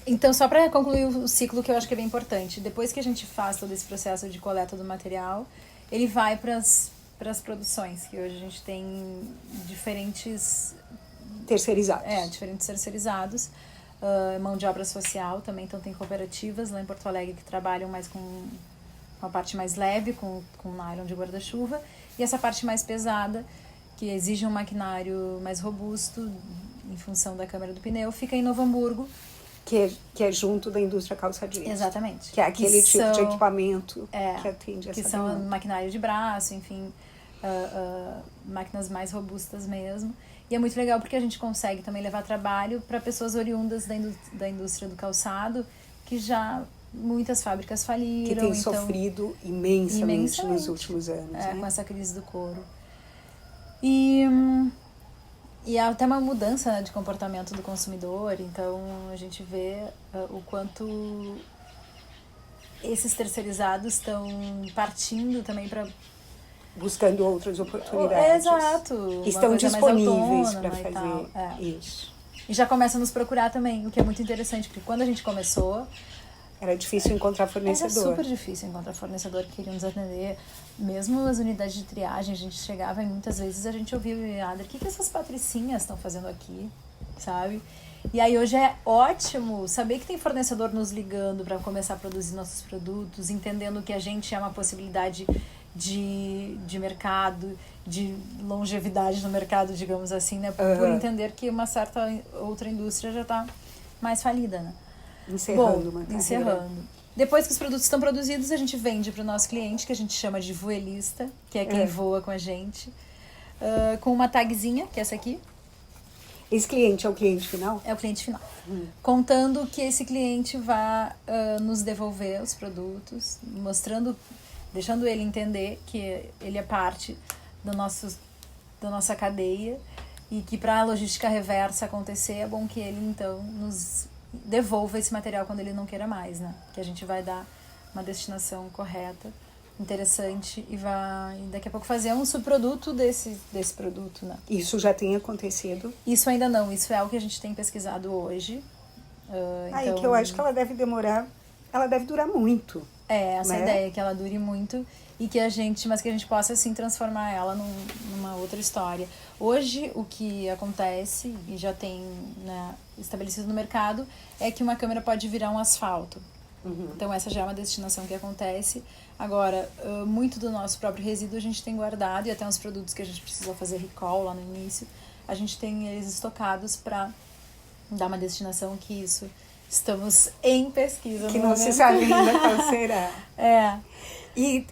Então, só para concluir o ciclo, que eu acho que é bem importante, depois que a gente faz todo esse processo de coleta do material, ele vai para as produções, que hoje a gente tem diferentes terceirizados. Diferentes terceirizados. Mão de obra social também, então tem cooperativas lá em Porto Alegre que trabalham mais com a parte mais leve, com nylon de guarda-chuva, e essa parte mais pesada, que exige um maquinário mais robusto, em função da câmara do pneu, fica em Novo Hamburgo. Que é junto da indústria calçadista. Exatamente. Que é aquele tipo de equipamento que atende essa que são demanda. maquinário de braço, enfim, máquinas mais robustas mesmo. E é muito legal porque a gente consegue também levar trabalho para pessoas oriundas da indústria do calçado, que já muitas fábricas faliram. Que tem sofrido imensamente nos últimos anos. Né? Com essa crise do couro. E há até uma mudança, né, de comportamento do consumidor, então a gente vê o quanto esses terceirizados estão partindo também para... buscando outras oportunidades. Exato. Que estão disponíveis para fazer isso. E já começam a nos procurar também, o que é muito interessante, porque quando a gente começou... Era difícil encontrar fornecedor. Era super difícil encontrar fornecedor que queria nos atender. Mesmo as unidades de triagem, a gente chegava e muitas vezes a gente ouvia o Adri, o que essas patricinhas estão fazendo aqui, sabe? E aí hoje é ótimo saber que tem fornecedor nos ligando para começar a produzir nossos produtos, entendendo que a gente é uma possibilidade de mercado, de longevidade no mercado, digamos assim, né? Por entender que uma certa outra indústria já está mais falida, né? Encerrando. Depois que os produtos estão produzidos, a gente vende para o nosso cliente, que a gente chama de voelista, que é quem voa com a gente, com uma tagzinha, que é essa aqui. Esse cliente é o cliente final? É o cliente final. Contando que esse cliente vai nos devolver os produtos, deixando ele entender que ele é parte da nossa cadeia e que para a logística reversa acontecer, é bom que ele, então, nos devolva esse material quando ele não queira mais, né? Que a gente vai dar uma destinação correta interessante e vai daqui a pouco fazer um subproduto desse produto, né? Isso já tem acontecido? Isso ainda não, isso é o que a gente tem pesquisado hoje. Aí que eu acho que ela deve durar muito. Essa né? ideia, que ela dure muito e que a gente possa assim transformar ela numa outra história. Hoje o que acontece e já tem, né, estabelecido no mercado é que uma câmera pode virar um asfalto. Então essa já é uma destinação que acontece. Agora, muito do nosso próprio resíduo a gente tem guardado e até uns produtos que a gente precisou fazer recall lá no início, a gente tem eles estocados para dar uma destinação que isso estamos em pesquisa. Que não se sabe ainda qual será. E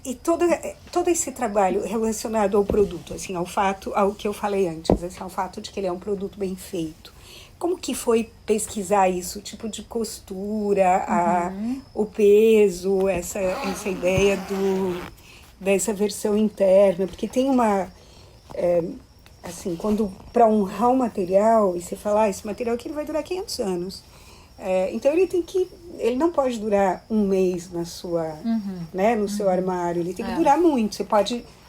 todo esse trabalho relacionado ao produto, assim, ao que eu falei antes, assim, ao fato de que ele é um produto bem feito. Como que foi pesquisar isso? Tipo de costura, o peso, essa ideia dessa versão interna? Porque tem uma... assim, quando para honrar um material, e você fala, esse material aqui ele vai durar 500 anos. Então ele não pode durar um mês na sua, né, no seu armário, ele tem que durar muito.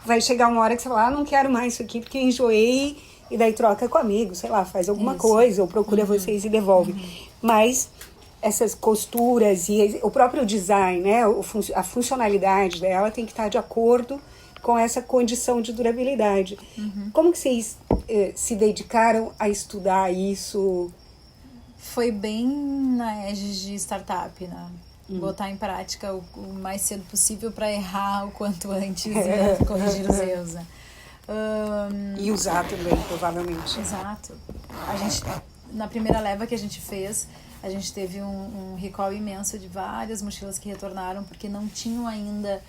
Vai chegar uma hora que você fala, não quero mais isso aqui porque enjoei, e daí troca com amigos, sei lá, faz alguma coisa, ou procura vocês e devolve. Mas essas costuras e o próprio design, né, a funcionalidade dela tem que estar de acordo com essa condição de durabilidade. Como que vocês se dedicaram a estudar isso? Foi bem na edge de startup, né? Botar em prática o mais cedo possível para errar o quanto antes e corrigir os erros, né? E usar também, provavelmente. Exato. Na primeira leva que a gente fez, a gente teve um recall imenso de várias mochilas que retornaram porque não tinham ainda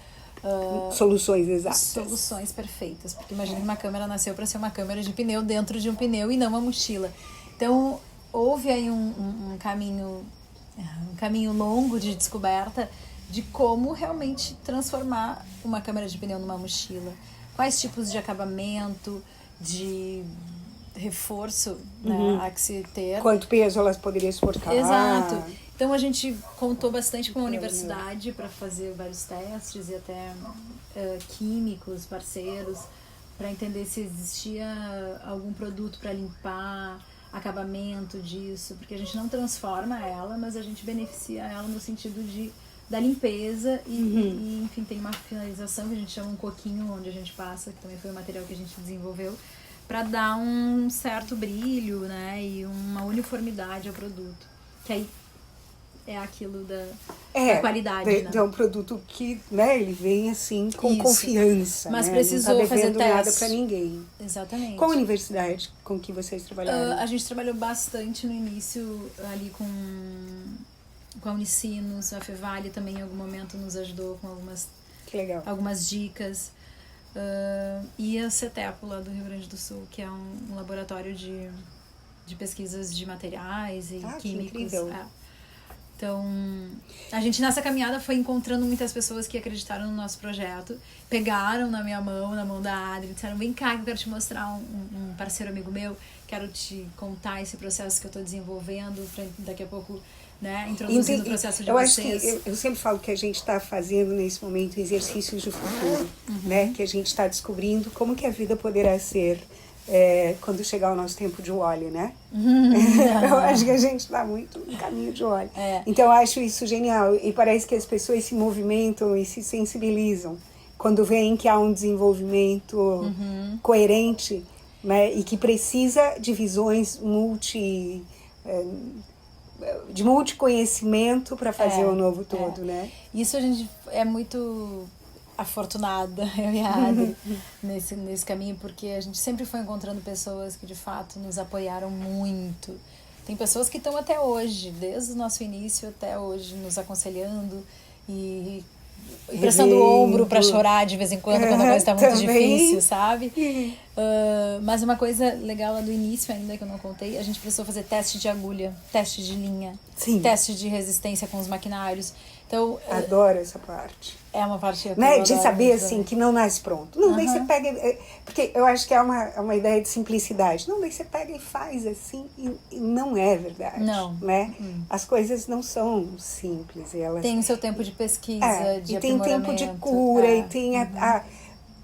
soluções exatas. Soluções perfeitas. Porque imagina, uma câmera nasceu para ser uma câmera de pneu dentro de um pneu e não uma mochila. Então, houve aí um caminho longo de descoberta de como realmente transformar uma câmera de pneu numa mochila. Quais tipos de acabamento, de reforço, né, há que se ter. Quanto peso elas poderiam suportar. Exato. Então a gente contou bastante com a universidade para fazer vários testes e até químicos, parceiros, para entender se existia algum produto para limpar, acabamento disso, porque a gente não transforma ela, mas a gente beneficia ela no sentido da limpeza e enfim, tem uma finalização que a gente chama um coquinho, onde a gente passa, que também foi um material que a gente desenvolveu, para dar um certo brilho, né, e uma uniformidade ao produto, que aí é aquilo da qualidade, né? É um produto que, né, ele vem assim com confiança, mas né? precisou não tá fazer devendo nada teste para ninguém. Exatamente. Qual a universidade com que vocês trabalharam? A gente trabalhou bastante no início ali com a Unicinos, a Fevale também em algum momento nos ajudou com algumas dicas. E a CETEPO lá do Rio Grande do Sul, que é um laboratório de pesquisas de materiais e químicos. Que incrível. Então, a gente nessa caminhada foi encontrando muitas pessoas que acreditaram no nosso projeto, pegaram na minha mão, na mão da Adri, disseram, vem cá que eu quero te mostrar um parceiro amigo meu, quero te contar esse processo que eu estou desenvolvendo, para daqui a pouco, né, introduzir no processo de vocês. Acho que eu sempre falo que a gente está fazendo nesse momento exercícios de futuro, né, que a gente está descobrindo como que a vida poderá ser quando chegar o nosso tempo de Wall-E, né? Eu acho que a gente está muito no caminho de Wall-E. Então eu acho isso genial e parece que as pessoas se movimentam e se sensibilizam quando veem que há um desenvolvimento coerente, né, e que precisa de visões de multiconhecimento para fazer o novo todo, né? Isso a gente é muito afortunada, eu e a Adri, nesse caminho, porque a gente sempre foi encontrando pessoas que de fato nos apoiaram muito. Tem pessoas que estão até hoje, desde o nosso início até hoje, nos aconselhando e prestando o ombro para chorar de vez em quando a coisa está muito difícil, sabe? Mas uma coisa legal lá do início ainda que eu não contei, a gente precisou fazer teste de agulha, teste de linha, teste de resistência com os maquinários. Então, Adoro essa parte. é uma parte que Né? eu De adoro saber, muito assim, também. que não nasce pronto. Não, daí você pega... Porque eu acho que é uma ideia de simplicidade. Não, daí você pega e faz, assim, e não é verdade. Não. Né? As coisas não são simples. E elas... Tem o seu tempo de pesquisa, de e tem tempo de aprimoramento. cura, e tem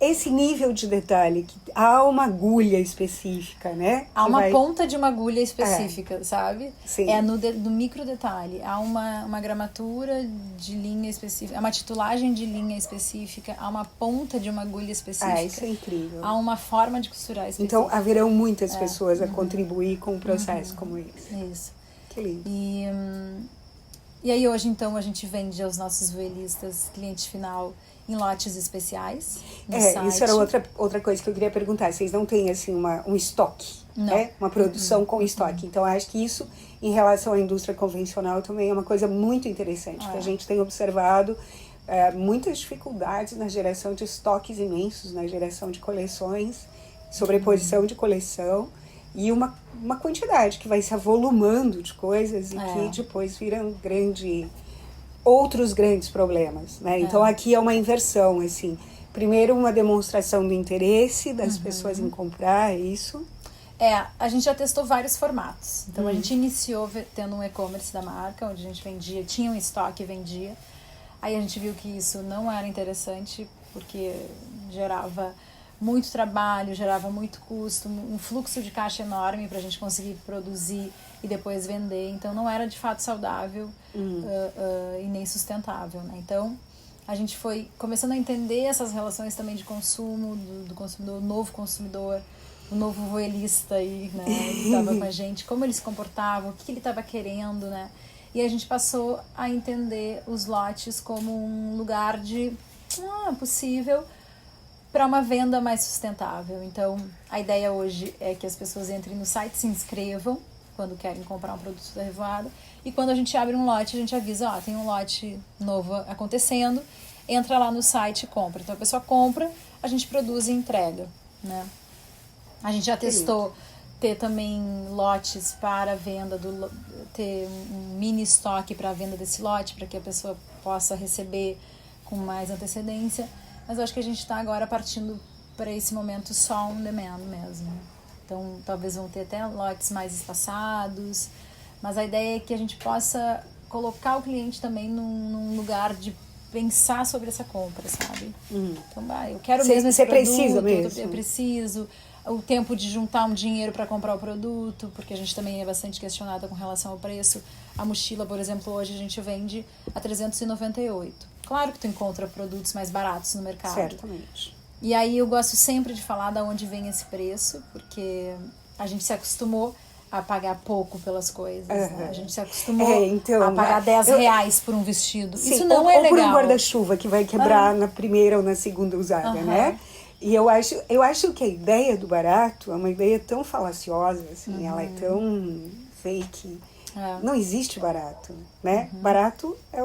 esse nível de detalhe, que há uma agulha específica, né? Há que uma vai... ponta de uma agulha específica, sabe? Sim. É no micro detalhe. Há uma gramatura de linha específica, há uma titulagem de linha específica, há uma ponta de uma agulha específica. Isso é incrível. Há uma forma de costurar específica. Então, haverão muitas pessoas a contribuir com um processo como esse. Isso. Que lindo. E aí hoje, então, a gente vende aos nossos voelistas, cliente final, em lotes especiais no site. Isso era outra coisa que eu queria perguntar. Vocês não têm, assim, um estoque, né? Uma produção com estoque. Então, acho que isso, em relação à indústria convencional, também é uma coisa muito interessante, que a gente tem observado muitas dificuldades na geração de estoques imensos, na geração de coleções, sobreposição de coleção, e uma quantidade que vai se avolumando de coisas e que depois viram outros grandes problemas, né? Então aqui é uma inversão, assim. Primeiro uma demonstração do interesse das pessoas em comprar isso. A gente já testou vários formatos. Então a gente iniciou tendo um e-commerce da marca, onde a gente vendia, tinha um estoque e vendia. Aí a gente viu que isso não era interessante, porque gerava muito trabalho, gerava muito custo, um fluxo de caixa enorme para a gente conseguir produzir e depois vender. Então não era de fato saudável e nem sustentável, né? Então a gente foi começando a entender essas relações também de consumo, do consumidor, novo consumidor, o novo voelista aí, né, que estava com a gente, como ele se comportava, o que ele estava querendo, né? E a gente passou a entender os lotes como um lugar de possível para uma venda mais sustentável. Então, a ideia hoje é que as pessoas entrem no site, se inscrevam quando querem comprar um produto da Revoada, e quando a gente abre um lote, a gente avisa, tem um lote novo acontecendo, entra lá no site e compra. Então a pessoa compra, a gente produz e entrega, né? A gente já testou ter também lotes para venda, ter um mini estoque para a venda desse lote, para que a pessoa possa receber com mais antecedência. Mas eu acho que a gente está agora partindo para esse momento só on demand mesmo. Então, talvez vão ter até lotes mais espaçados, mas a ideia é que a gente possa colocar o cliente também num lugar de pensar sobre essa compra, sabe? Então, eu quero mesmo esse produto, precisa mesmo. eu preciso, o tempo de juntar um dinheiro para comprar o produto, porque a gente também é bastante questionada com relação ao preço. A mochila, por exemplo, hoje a gente vende a R$398. Claro que tu encontra produtos mais baratos no mercado. Certamente. E aí eu gosto sempre de falar de onde vem esse preço, porque a gente se acostumou a pagar pouco pelas coisas, né? A gente se acostumou a pagar R$10 por um vestido. Sim, isso não é legal. Ou por um guarda-chuva que vai quebrar na primeira ou na segunda usada, né? E eu acho que a ideia do barato é uma ideia tão falaciosa, assim, ela é tão fake. Não existe barato, né? Barato é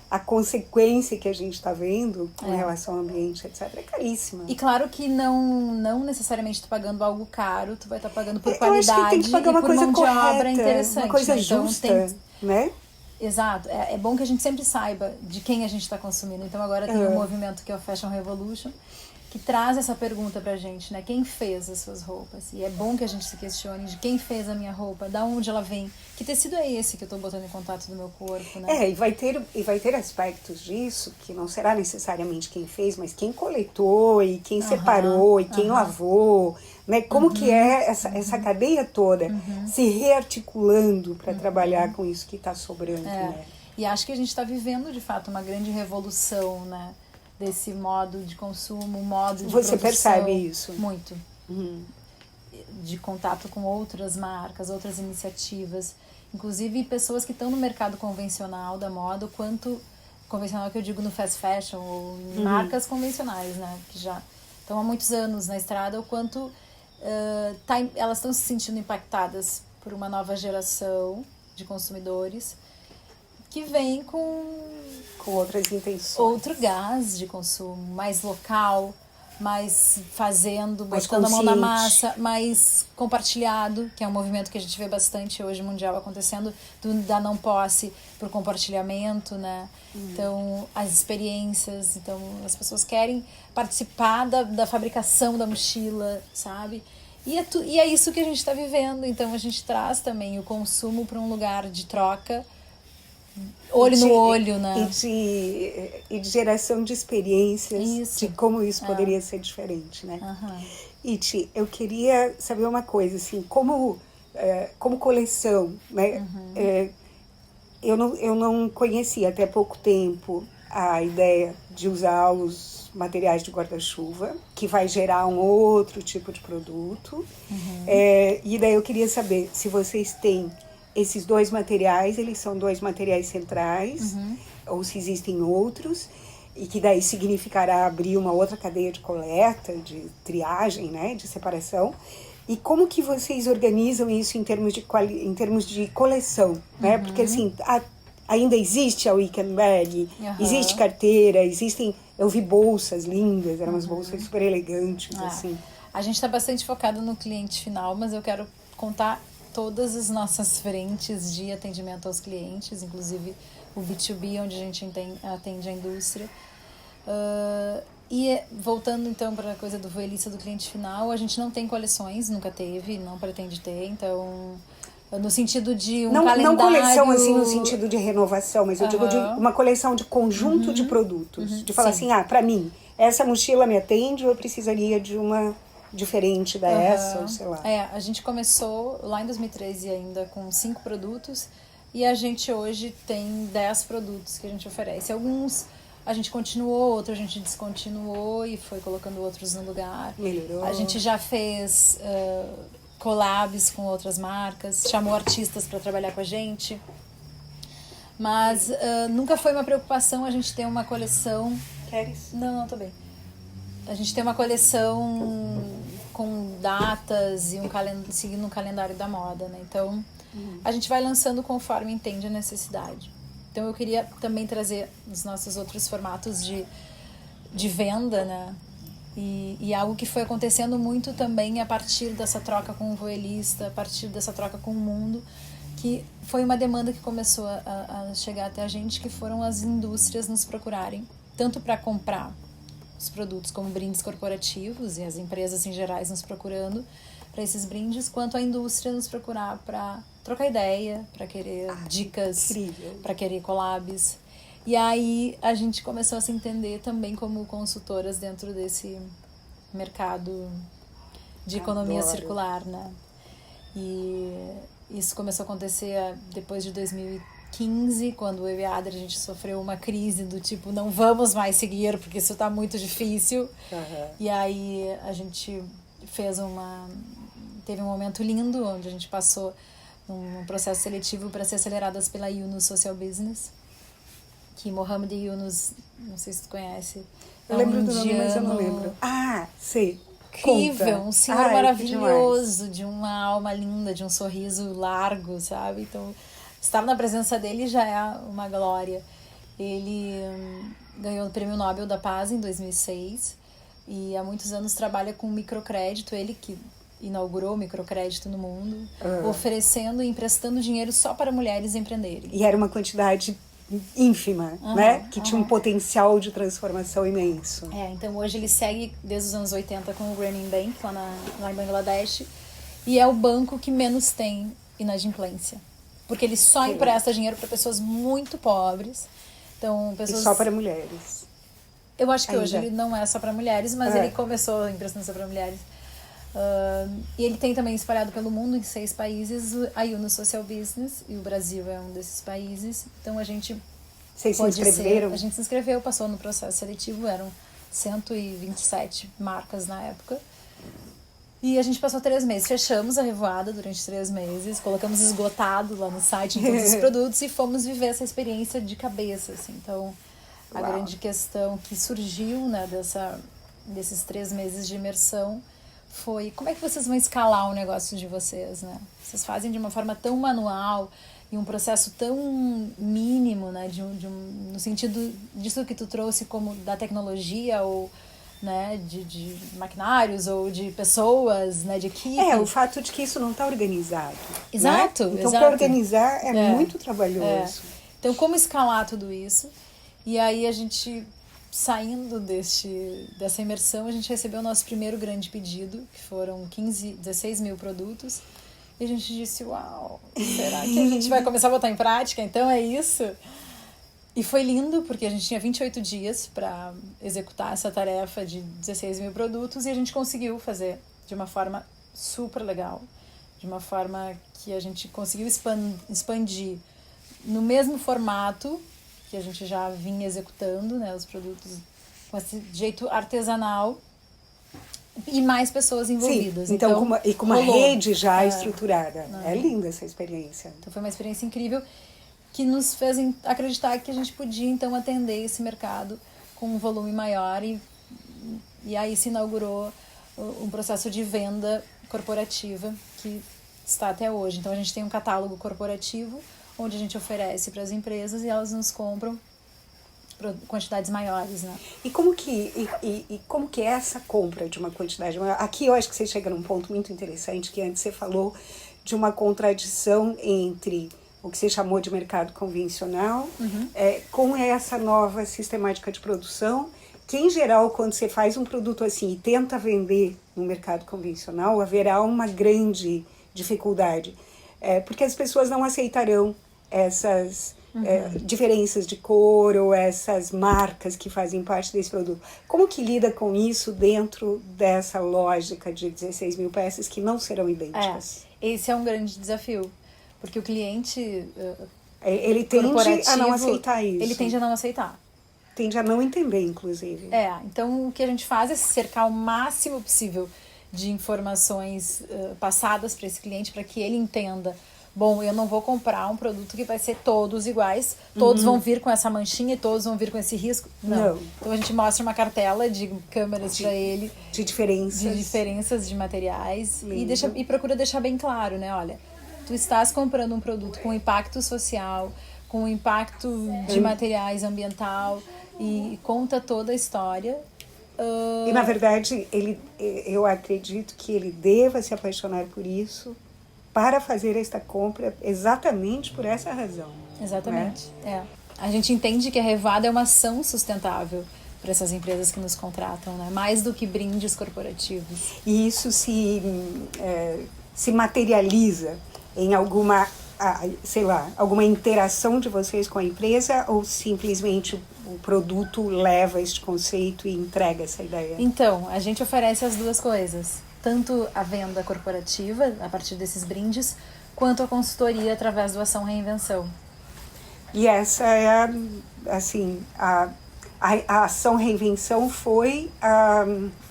a consequência que a gente está vendo com relação ao ambiente, etc., é caríssima. E claro que não necessariamente tu pagando algo caro, tu vai estar pagando por qualidade. Eu acho que tem que pagar uma coisa correta, de obra interessante, uma coisa né? justa, então, né? Exato. É bom que a gente sempre saiba de quem a gente está consumindo. Então agora tem um movimento que é o Fashion Revolution, que traz essa pergunta pra gente, né? Quem fez as suas roupas? E é bom que a gente se questione de quem fez a minha roupa, da onde ela vem, que tecido é esse que eu tô botando em contato do meu corpo, né? E vai ter aspectos disso que não será necessariamente quem fez, mas quem coletou e quem separou e quem lavou, né? Como que é essa cadeia toda se rearticulando para trabalhar com isso que está sobrando, né? E acho que a gente está vivendo, de fato, uma grande revolução, né? Desse modo de consumo, modo de produção. Você percebe isso? Muito. De contato com outras marcas, outras iniciativas. Inclusive pessoas que estão no mercado convencional da moda, quanto convencional que eu digo no fast fashion, ou marcas convencionais, né? Que já estão há muitos anos na estrada, o quanto elas estão se sentindo impactadas por uma nova geração de consumidores que vem com outras intenções. Outro gás de consumo, mais local, mais fazendo, Mais botando a mão na consciente. massa, mais compartilhado, que é um movimento que a gente vê bastante hoje mundial acontecendo, da não posse para o compartilhamento, né? Então, as experiências, então as pessoas querem participar da fabricação da mochila, sabe? E é isso que a gente está vivendo, então a gente traz também o consumo para um lugar de troca, olho no olho, né? E de geração de experiências, Isso. de como isso poderia ser diferente, né? Iti, eu queria saber uma coisa, assim, como coleção, né? Eu não conhecia até pouco tempo a ideia de usar os materiais de guarda-chuva, que vai gerar um outro tipo de produto. E daí eu queria saber se vocês têm esses dois materiais, eles são dois materiais centrais, ou se existem outros, e que daí significará abrir uma outra cadeia de coleta, de triagem, né, de separação. E como que vocês organizam isso em termos de coleção, né? Porque assim, ainda existe a weekend bag, existe carteira, eu vi bolsas lindas, eram umas bolsas super elegantes, assim. A gente está bastante focado no cliente final, mas eu quero contar todas as nossas frentes de atendimento aos clientes, inclusive o B2B, onde a gente atende a indústria. E voltando então para a coisa do voelista do cliente final, a gente não tem coleções, nunca teve, não pretende ter, então no sentido de calendário... Não coleção assim no sentido de renovação, mas eu digo de uma coleção de conjunto de produtos, de falar assim, para mim, essa mochila me atende ou eu precisaria de uma diferente dessa, ou sei lá. A gente começou lá em 2013 ainda com 5 produtos e a gente hoje tem 10 produtos que a gente oferece. Alguns a gente continuou, outros a gente descontinuou e foi colocando outros no lugar. Melhorou. A gente já fez collabs com outras marcas, chamou artistas para trabalhar com a gente. Mas nunca foi uma preocupação a gente ter uma coleção... Queres? Não, tô bem. A gente tem uma coleção com datas e seguindo um calendário da moda, né? Então, a gente vai lançando conforme entende a necessidade. Então, eu queria também trazer os nossos outros formatos de venda, né? E algo que foi acontecendo muito também a partir dessa troca com o voelista, a partir dessa troca com o mundo, que foi uma demanda que começou a chegar até a gente, que foram as indústrias nos procurarem, tanto para comprar os produtos como brindes corporativos e as empresas em gerais nos procurando para esses brindes, quanto a indústria nos procurar para trocar ideia, para querer dicas, para querer collabs. E aí a gente começou a se entender também como consultoras dentro desse mercado de economia circular, né? E isso começou a acontecer depois de 2015, quando eu e a Adri, a gente sofreu uma crise do tipo, não vamos mais seguir porque isso está muito difícil. E aí a gente teve um momento lindo onde a gente passou num processo seletivo para ser aceleradas pela Yunus Social Business, que Mohamed Yunus, não sei se tu conhece, eu lembro do nome, mas eu não lembro. Sei. Incrível, um senhor maravilhoso, de uma alma linda, de um sorriso largo, sabe? Então, estar na presença dele já é uma glória. Ele ganhou o Prêmio Nobel da Paz em 2006 e há muitos anos trabalha com microcrédito, ele que inaugurou o microcrédito no mundo, oferecendo e emprestando dinheiro só para mulheres empreenderem. E era uma quantidade ínfima, né? Que tinha um potencial de transformação imenso. Então hoje ele segue desde os anos 80 com o Grameen Bank, lá em Bangladesh, e é o banco que menos tem inadimplência. Porque ele só empresta dinheiro para pessoas muito pobres. Então, pessoas... E só para mulheres. Eu acho que hoje ele não é só para mulheres, mas ele começou emprestando só para mulheres. E ele tem também espalhado pelo mundo em 6 países a Yunus Social Business, e o Brasil é um desses países. Então a gente... Vocês se inscreveram? A gente se inscreveu, passou no processo seletivo, eram 127 marcas na época. E a gente passou 3 meses, fechamos a revoada durante 3 meses, colocamos esgotado lá no site em todos os produtos e fomos viver essa experiência de cabeça, assim. Então, a grande questão que surgiu, né, desses 3 meses de imersão foi como é que vocês vão escalar o negócio de vocês, né? Vocês fazem de uma forma tão manual e um processo tão mínimo, né, no sentido disso que tu trouxe como da tecnologia ou né, de maquinários ou de pessoas, né, de equipe. O fato de que isso não está organizado. Exato, né? Então, exato. para organizar é muito trabalhoso. Então, como escalar tudo isso? E aí a gente, saindo dessa imersão, a gente recebeu o nosso primeiro grande pedido, que foram 16 mil produtos. E a gente disse, uau, será que a gente vai começar a botar em prática? Então é isso? E foi lindo, porque a gente tinha 28 dias para executar essa tarefa de 16 mil produtos e a gente conseguiu fazer de uma forma super legal, de uma forma que a gente conseguiu expandir no mesmo formato que a gente já vinha executando, né, os produtos com esse jeito artesanal e mais pessoas envolvidas. Sim, então com uma rede já estruturada. É linda essa experiência. Então foi uma experiência incrível que nos fez acreditar que a gente podia, então, atender esse mercado com um volume maior e aí se inaugurou um processo de venda corporativa que está até hoje. Então, a gente tem um catálogo corporativo onde a gente oferece para as empresas e elas nos compram quantidades maiores, né? E como que é essa compra de uma quantidade maior? Aqui eu acho que você chega num ponto muito interessante, que antes você falou de uma contradição entre o que você chamou de mercado convencional, com essa nova sistemática de produção, que em geral, quando você faz um produto assim e tenta vender no mercado convencional, haverá uma grande dificuldade, porque as pessoas não aceitarão essas diferenças de cor ou essas marcas que fazem parte desse produto. Como que lida com isso dentro dessa lógica de 16 mil peças que não serão idênticas? Esse é um grande desafio. Porque o cliente ele tende a não aceitar isso. Ele tende a não aceitar. Tende a não entender, inclusive. Então o que a gente faz é cercar o máximo possível de informações passadas para esse cliente, para que ele entenda, bom, eu não vou comprar um produto que vai ser todos iguais, todos vão vir com essa manchinha e todos vão vir com esse risco. Não. Então a gente mostra uma cartela de câmeras para ele. De diferenças. De diferenças de materiais. E procura deixar bem claro, né? Olha, tu estás comprando um produto com impacto social, com impacto de materiais ambiental e conta toda a história. E, na verdade, eu acredito que ele deva se apaixonar por isso para fazer esta compra exatamente por essa razão. Exatamente. A gente entende que a Revada é uma ação sustentável para essas empresas que nos contratam, né? Mais do que brindes corporativos. E isso se materializa em alguma interação de vocês com a empresa ou simplesmente o produto leva este conceito e entrega essa ideia? Então, a gente oferece as duas coisas. Tanto a venda corporativa, a partir desses brindes, quanto a consultoria através do Ação Reinvenção. E essa é, a Ação Reinvenção foi,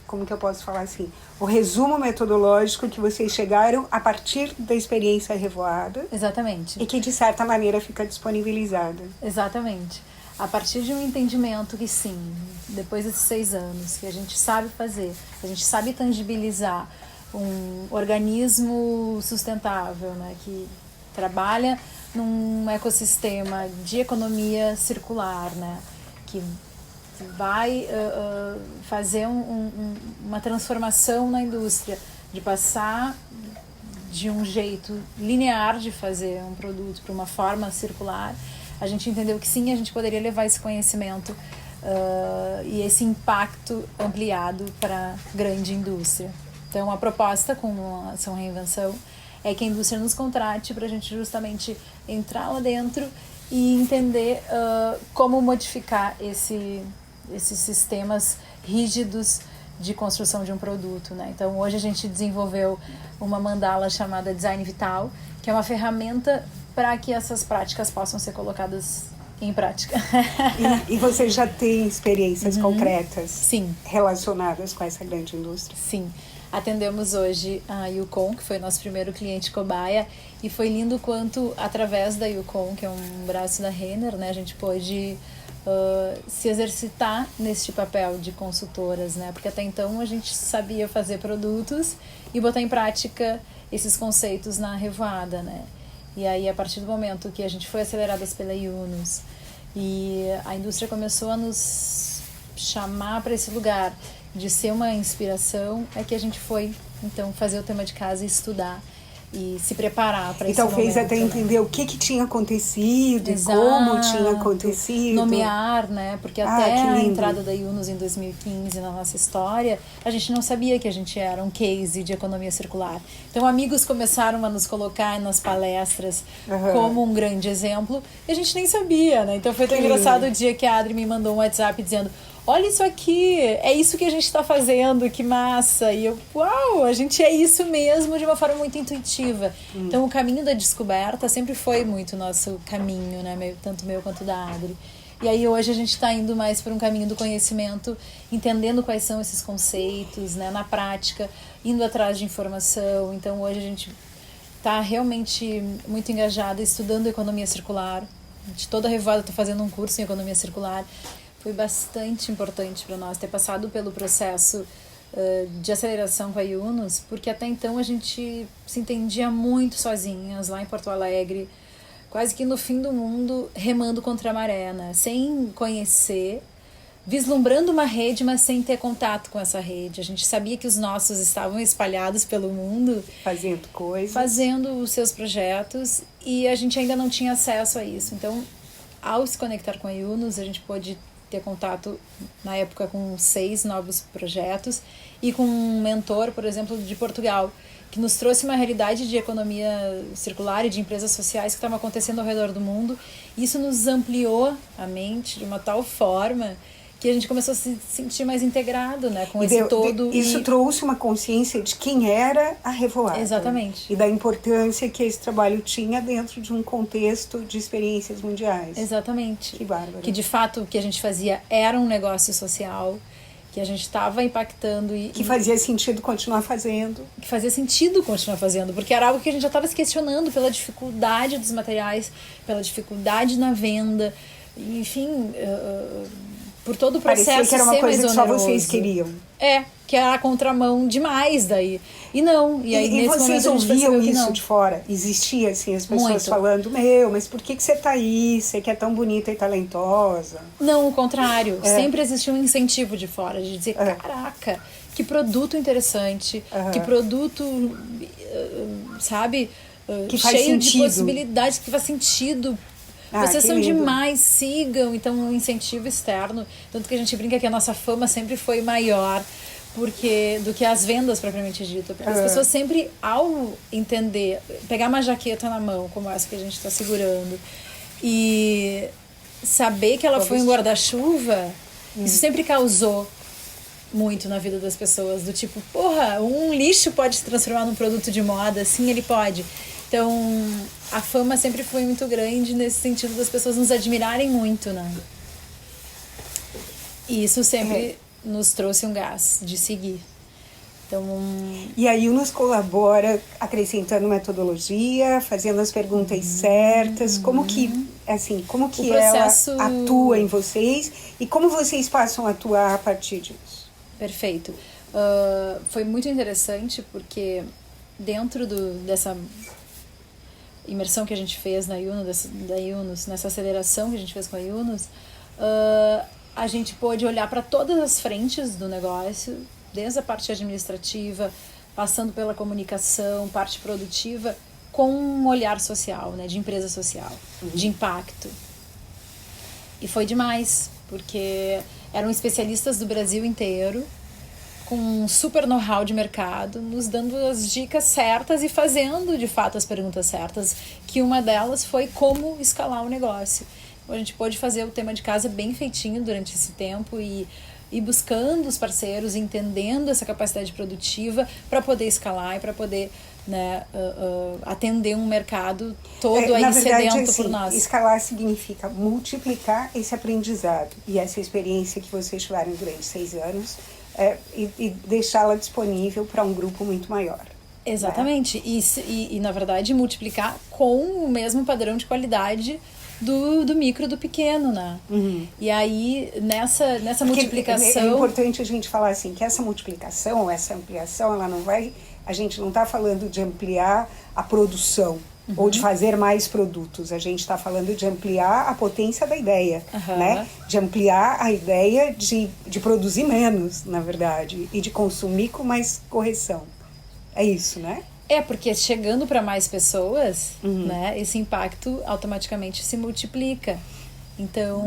como que eu posso falar assim, o resumo metodológico que vocês chegaram a partir da experiência revoada. Exatamente. E que, de certa maneira, fica disponibilizada. Exatamente. A partir de um entendimento que sim, depois desses 6 anos, que a gente sabe fazer, a gente sabe tangibilizar um organismo sustentável, né, que trabalha num ecossistema de economia circular, né, que vai fazer uma transformação na indústria, de passar de um jeito linear de fazer um produto para uma forma circular. A gente entendeu que sim, a gente poderia levar esse conhecimento e esse impacto ampliado para a grande indústria. Então, a proposta com a Ação Reinvenção é que a indústria nos contrate para a gente justamente entrar lá dentro e entender como modificar esses sistemas rígidos de construção de um produto, né? Então, hoje a gente desenvolveu uma mandala chamada Design Vital, que é uma ferramenta para que essas práticas possam ser colocadas em prática. E você já tem experiências concretas Sim. relacionadas com essa grande indústria? Sim. Atendemos hoje a Yukon, que foi nosso primeiro cliente cobaia, e foi lindo quanto, através da Yukon, que é um braço da Renner, né, a gente pôde se exercitar neste papel de consultoras, né? Porque até então a gente sabia fazer produtos e botar em prática esses conceitos na revoada, né? E aí, a partir do momento que a gente foi aceleradas pela Yunus e a indústria começou a nos chamar para esse lugar de ser uma inspiração, é que a gente foi, então, fazer o tema de casa e estudar e se preparar para esse momento. Então fez até entender o que tinha acontecido, exato, como tinha acontecido. Nomear, né? Porque até a entrada da Yunus em 2015 na nossa história, a gente não sabia que a gente era um case de economia circular. Então amigos começaram a nos colocar nas palestras como um grande exemplo e a gente nem sabia, né? Então foi tão engraçado o dia que a Adri me mandou um WhatsApp dizendo: olha isso aqui, é isso que a gente está fazendo, que massa. E eu, uau, a gente é isso mesmo de uma forma muito intuitiva. Então o caminho da descoberta sempre foi muito nosso caminho, né? Tanto meu quanto da Adri. E aí hoje a gente está indo mais por um caminho do conhecimento, entendendo quais são esses conceitos, né? Na prática, indo atrás de informação. Então hoje a gente está realmente muito engajada estudando economia circular. De toda a Revoada está fazendo um curso em economia circular. Foi bastante importante para nós ter passado pelo processo de aceleração com a Yunus, porque até então a gente se entendia muito sozinhas lá em Porto Alegre, quase que no fim do mundo, remando contra a maré, né? Sem conhecer, vislumbrando uma rede, mas sem ter contato com essa rede. A gente sabia que os nossos estavam espalhados pelo mundo, fazendo coisas, fazendo os seus projetos, e a gente ainda não tinha acesso a isso. Então, ao se conectar com a Yunus, a gente pôde ter contato, na época, com 6 novos projetos e com um mentor, por exemplo, de Portugal, que nos trouxe uma realidade de economia circular e de empresas sociais que estavam acontecendo ao redor do mundo. Isso nos ampliou a mente de uma tal forma que a gente começou a se sentir mais integrado, né, com esse todo. Isso trouxe uma consciência de quem era a Revoada. Exatamente. E da importância que esse trabalho tinha dentro de um contexto de experiências mundiais. Exatamente. Que bárbaro. Que de fato o que a gente fazia era um negócio social, que a gente estava impactando que fazia sentido continuar fazendo. Que fazia sentido continuar fazendo, porque era algo que a gente já estava se questionando pela dificuldade dos materiais, pela dificuldade na venda, enfim, por todo o processo. Parecia que era uma coisa que só vocês queriam. Que era a contramão demais daí. E não. E aí, e nesse vocês momento, ouviam isso de fora? Existia, assim, as pessoas muito falando, mas por que você tá aí? Você que é tão bonita e talentosa. Não, o contrário. Sempre existiu um incentivo de fora, de dizer, caraca, que produto interessante, que produto, sabe, que faz cheio sentido. de possibilidades, que faz sentido. Vocês são demais, sigam. Então, um incentivo externo. Tanto que a gente brinca que a nossa fama sempre foi maior do que as vendas propriamente dita. Porque as pessoas sempre, ao entender, pegar uma jaqueta na mão, como essa que a gente está segurando, e saber que ela foi um guarda-chuva, isso sempre causou muito na vida das pessoas. Do tipo, porra, um lixo pode se transformar num produto de moda? Sim, ele pode. Então, a fama sempre foi muito grande nesse sentido das pessoas nos admirarem muito, né? E isso sempre nos trouxe um gás de seguir. Então, E aí nos colabora acrescentando metodologia, fazendo as perguntas certas, como que processo... ela atua em vocês e como vocês passam a atuar a partir disso. Perfeito. Foi muito interessante porque dentro dessa imersão que a gente fez na Yunus, nessa aceleração que a gente fez com a Yunus, a gente pôde olhar para todas as frentes do negócio, desde a parte administrativa, passando pela comunicação, parte produtiva, com um olhar social, né, de empresa social, de impacto. E foi demais, porque eram especialistas do Brasil inteiro, com um super know-how de mercado, nos dando as dicas certas e fazendo, de fato, as perguntas certas, que uma delas foi como escalar o negócio. A gente pôde fazer o tema de casa bem feitinho durante esse tempo e buscando os parceiros, entendendo essa capacidade produtiva para poder escalar e para poder, né, atender um mercado todo aí sedento por nós. Escalar significa multiplicar esse aprendizado e essa experiência que vocês tiveram durante 6 anos e deixá-la disponível para um grupo muito maior. Exatamente. Né? E, na verdade, multiplicar com o mesmo padrão de qualidade do micro, do pequeno, né? E aí, nessa multiplicação... É importante a gente falar assim, que essa multiplicação, essa ampliação, a gente não está falando de ampliar a produção, ou de fazer mais produtos. A gente está falando de ampliar a potência da ideia, né? De ampliar a ideia de produzir menos, na verdade, e de consumir com mais correção. É isso, né? Porque chegando para mais pessoas, né, esse impacto automaticamente se multiplica. Então,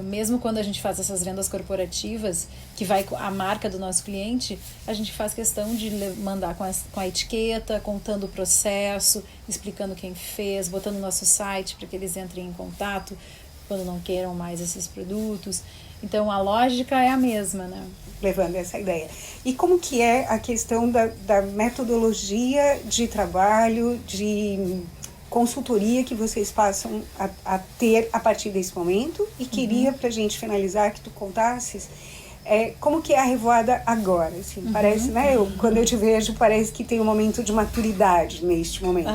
mesmo quando a gente faz essas vendas corporativas, que vai a marca do nosso cliente, a gente faz questão de mandar com a etiqueta, contando o processo, explicando quem fez, botando no nosso site para que eles entrem em contato quando não queiram mais esses produtos. Então, a lógica é a mesma, né? Levando essa ideia. E como que é a questão da metodologia de trabalho, de consultoria que vocês passam a ter a partir desse momento? E queria, para a gente finalizar, que tu contasses como que é a Revoada agora. Assim, parece, né? Quando eu te vejo, parece que tem um momento de maturidade neste momento,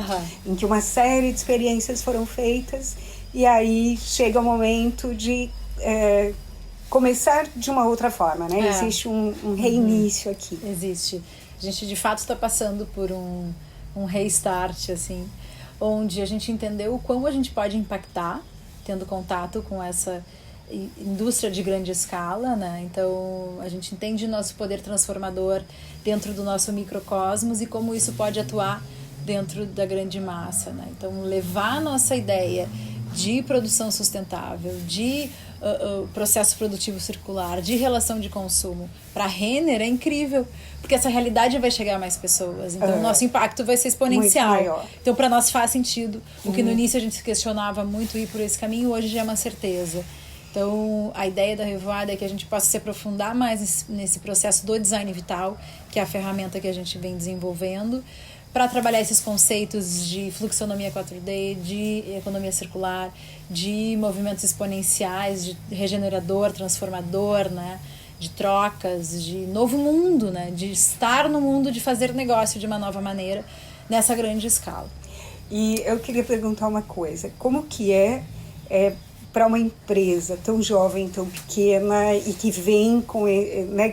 em que uma série de experiências foram feitas e aí chega o momento de começar de uma outra forma, né? Existe um reinício aqui. Existe. A gente, de fato, está passando por um restart, assim, onde a gente entendeu o quão a gente pode impactar tendo contato com essa indústria de grande escala, né? Então, a gente entende o nosso poder transformador dentro do nosso microcosmos e como isso pode atuar dentro da grande massa, né? Então, levar a nossa ideia de produção sustentável, de processo produtivo circular, de relação de consumo para a Renner é incrível, porque essa realidade vai chegar a mais pessoas, então o nosso impacto vai ser exponencial. Então para nós faz sentido. O que no início a gente se questionava muito ir por esse caminho, hoje já é uma certeza. Então a ideia da Revoada é que a gente possa se aprofundar mais nesse processo do design vital, que é a ferramenta que a gente vem desenvolvendo, para trabalhar esses conceitos de fluxonomia 4D, de economia circular, de movimentos exponenciais, de regenerador, transformador, né? De trocas, de novo mundo, né? De estar no mundo, de fazer negócio de uma nova maneira, nessa grande escala. E eu queria perguntar uma coisa, como que para uma empresa tão jovem, tão pequena e que vem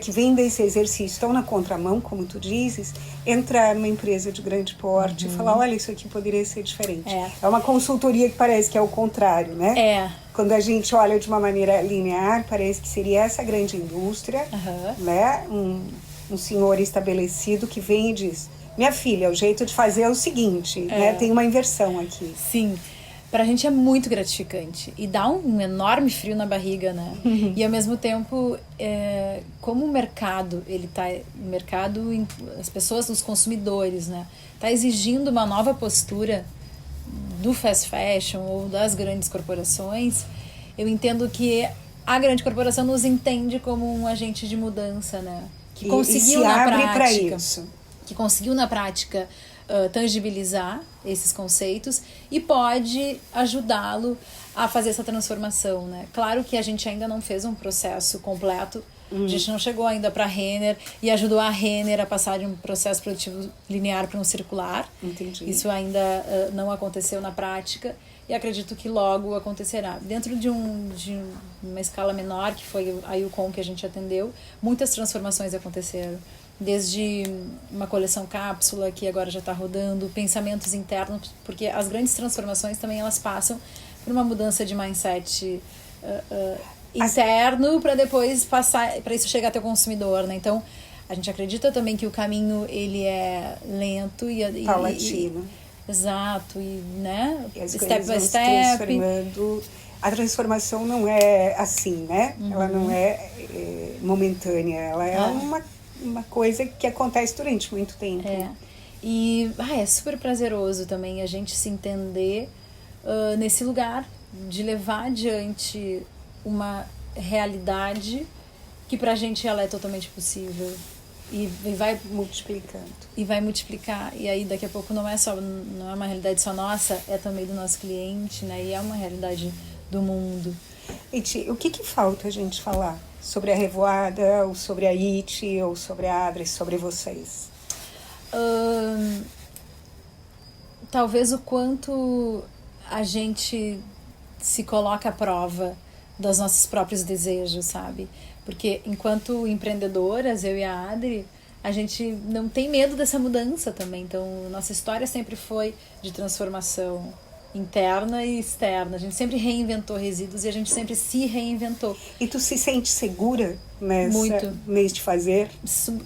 que vem desse exercício, estão na contramão, como tu dizes, entrar numa empresa de grande porte e falar, olha, isso aqui poderia ser diferente. É uma consultoria que parece que é o contrário, né? Quando a gente olha de uma maneira linear, parece que seria essa grande indústria, né? Um senhor estabelecido que vem e diz, minha filha, o jeito de fazer é o seguinte, né? Tem uma inversão aqui. Sim. Pra gente é muito gratificante e dá um enorme frio na barriga, né? E ao mesmo tempo, como o mercado, as pessoas, os consumidores, né? Tá exigindo uma nova postura do fast fashion ou das grandes corporações, eu entendo que a grande corporação nos entende como um agente de mudança, né? Que conseguiu na prática. Que conseguiu na prática tangibilizar esses conceitos e pode ajudá-lo a fazer essa transformação, né? Claro que a gente ainda não fez um processo completo, a gente não chegou ainda para a Renner e ajudou a Renner a passar de um processo produtivo linear para um circular. Entendi. Isso ainda não aconteceu na prática e acredito que logo acontecerá. Dentro de uma escala menor, que foi a Yukon que a gente atendeu, muitas transformações aconteceram. Desde uma coleção cápsula que agora já está rodando, pensamentos internos, porque as grandes transformações também elas passam por uma mudança de mindset interno para depois passar, para isso chegar até o consumidor, né? Então a gente acredita também que o caminho ele é lento e paulatino. Exato, e né? E as Step by step. Transformando. A transformação não é assim, né? Ela não é momentânea, ela é uma coisa que acontece durante muito tempo. E é super prazeroso também a gente se entender nesse lugar de levar adiante uma realidade que pra gente ela é totalmente possível e vai multiplicando. E vai multiplicar. E aí daqui a pouco não é uma realidade só nossa, é também do nosso cliente, né? E é uma realidade do mundo. E o que falta a gente falar sobre a Revoada, ou sobre a IT, ou sobre a Adri, sobre vocês? Talvez o quanto a gente se coloca à prova dos nossos próprios desejos, sabe? Porque enquanto empreendedoras, eu e a Adri, a gente não tem medo dessa mudança também. Então, nossa história sempre foi de transformação interna e externa. A gente sempre reinventou resíduos e a gente sempre se reinventou. E tu se sente segura Muito. neste fazer?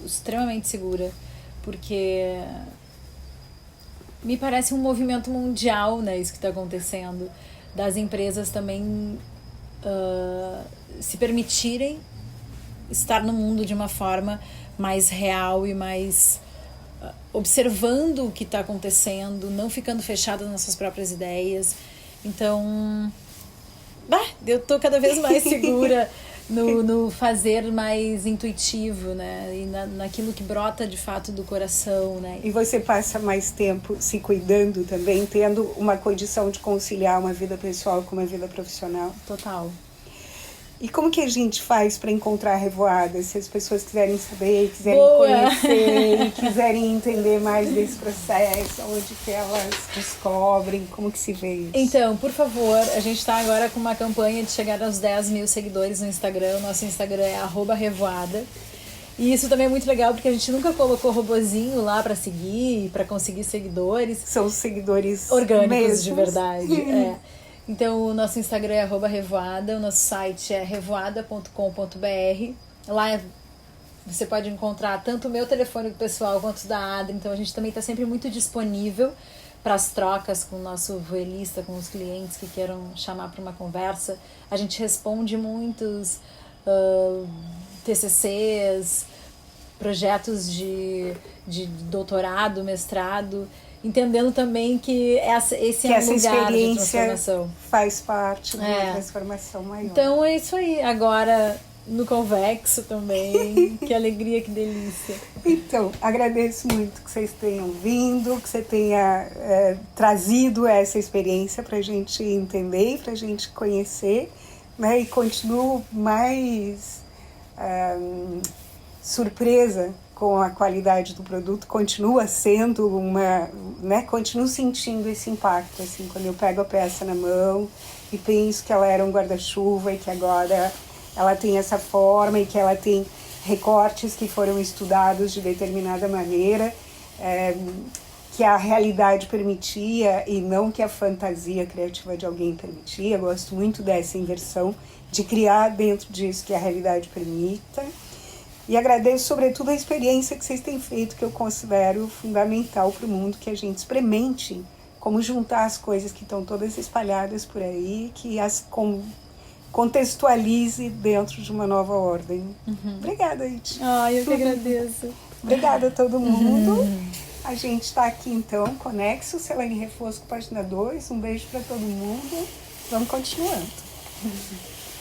Extremamente segura, porque me parece um movimento mundial, né, isso que está acontecendo, das empresas também se permitirem estar no mundo de uma forma mais real e mais observando o que está acontecendo, não ficando fechada nas suas próprias ideias. Então, eu tô cada vez mais segura no fazer mais intuitivo, né? E naquilo que brota de fato do coração, né? E você passa mais tempo se cuidando também, tendo uma condição de conciliar uma vida pessoal com uma vida profissional? Total. E como que a gente faz para encontrar a Revoada? Se as pessoas quiserem saber, quiserem Boa! conhecer e quiserem entender mais desse processo, onde que elas descobrem, como que se vê isso? Então, por favor, a gente está agora com uma campanha de chegar aos 10 mil seguidores no Instagram. O nosso Instagram é @revoada. E isso também é muito legal, porque a gente nunca colocou robozinho lá para seguir, para conseguir seguidores. São seguidores orgânicos mesmos. De verdade. Então, o nosso Instagram é @revoada, o nosso site é revoada.com.br. Lá você pode encontrar tanto o meu telefone pessoal quanto o da Adri. Então, a gente também está sempre muito disponível para as trocas com o nosso voelista, com os clientes que queiram chamar para uma conversa. A gente responde muitos TCCs, projetos de doutorado, mestrado, entendendo também que esse é um lugar de transformação. Faz parte de uma transformação maior. Então é isso aí. Agora no Convexo também. Que alegria, que delícia. Então, agradeço muito que vocês tenham vindo, que você tenha trazido essa experiência para a gente entender, para a gente conhecer, né? E continuo mais surpresa com a qualidade do produto, continua sendo continuo sentindo esse impacto, assim, quando eu pego a peça na mão e penso que ela era um guarda-chuva e que agora ela tem essa forma e que ela tem recortes que foram estudados de determinada maneira, que a realidade permitia e não que a fantasia criativa de alguém permitia. Eu gosto muito dessa inversão, de criar dentro disso que a realidade permita. E agradeço, sobretudo, a experiência que vocês têm feito, que eu considero fundamental para o mundo, que a gente experimente como juntar as coisas que estão todas espalhadas por aí, que as contextualize dentro de uma nova ordem. Obrigada, Iti. Eu que agradeço. Obrigada a todo mundo. A gente está aqui, então, Conexo, Celaine Refosco, página 2. Um beijo para todo mundo. Vamos continuando.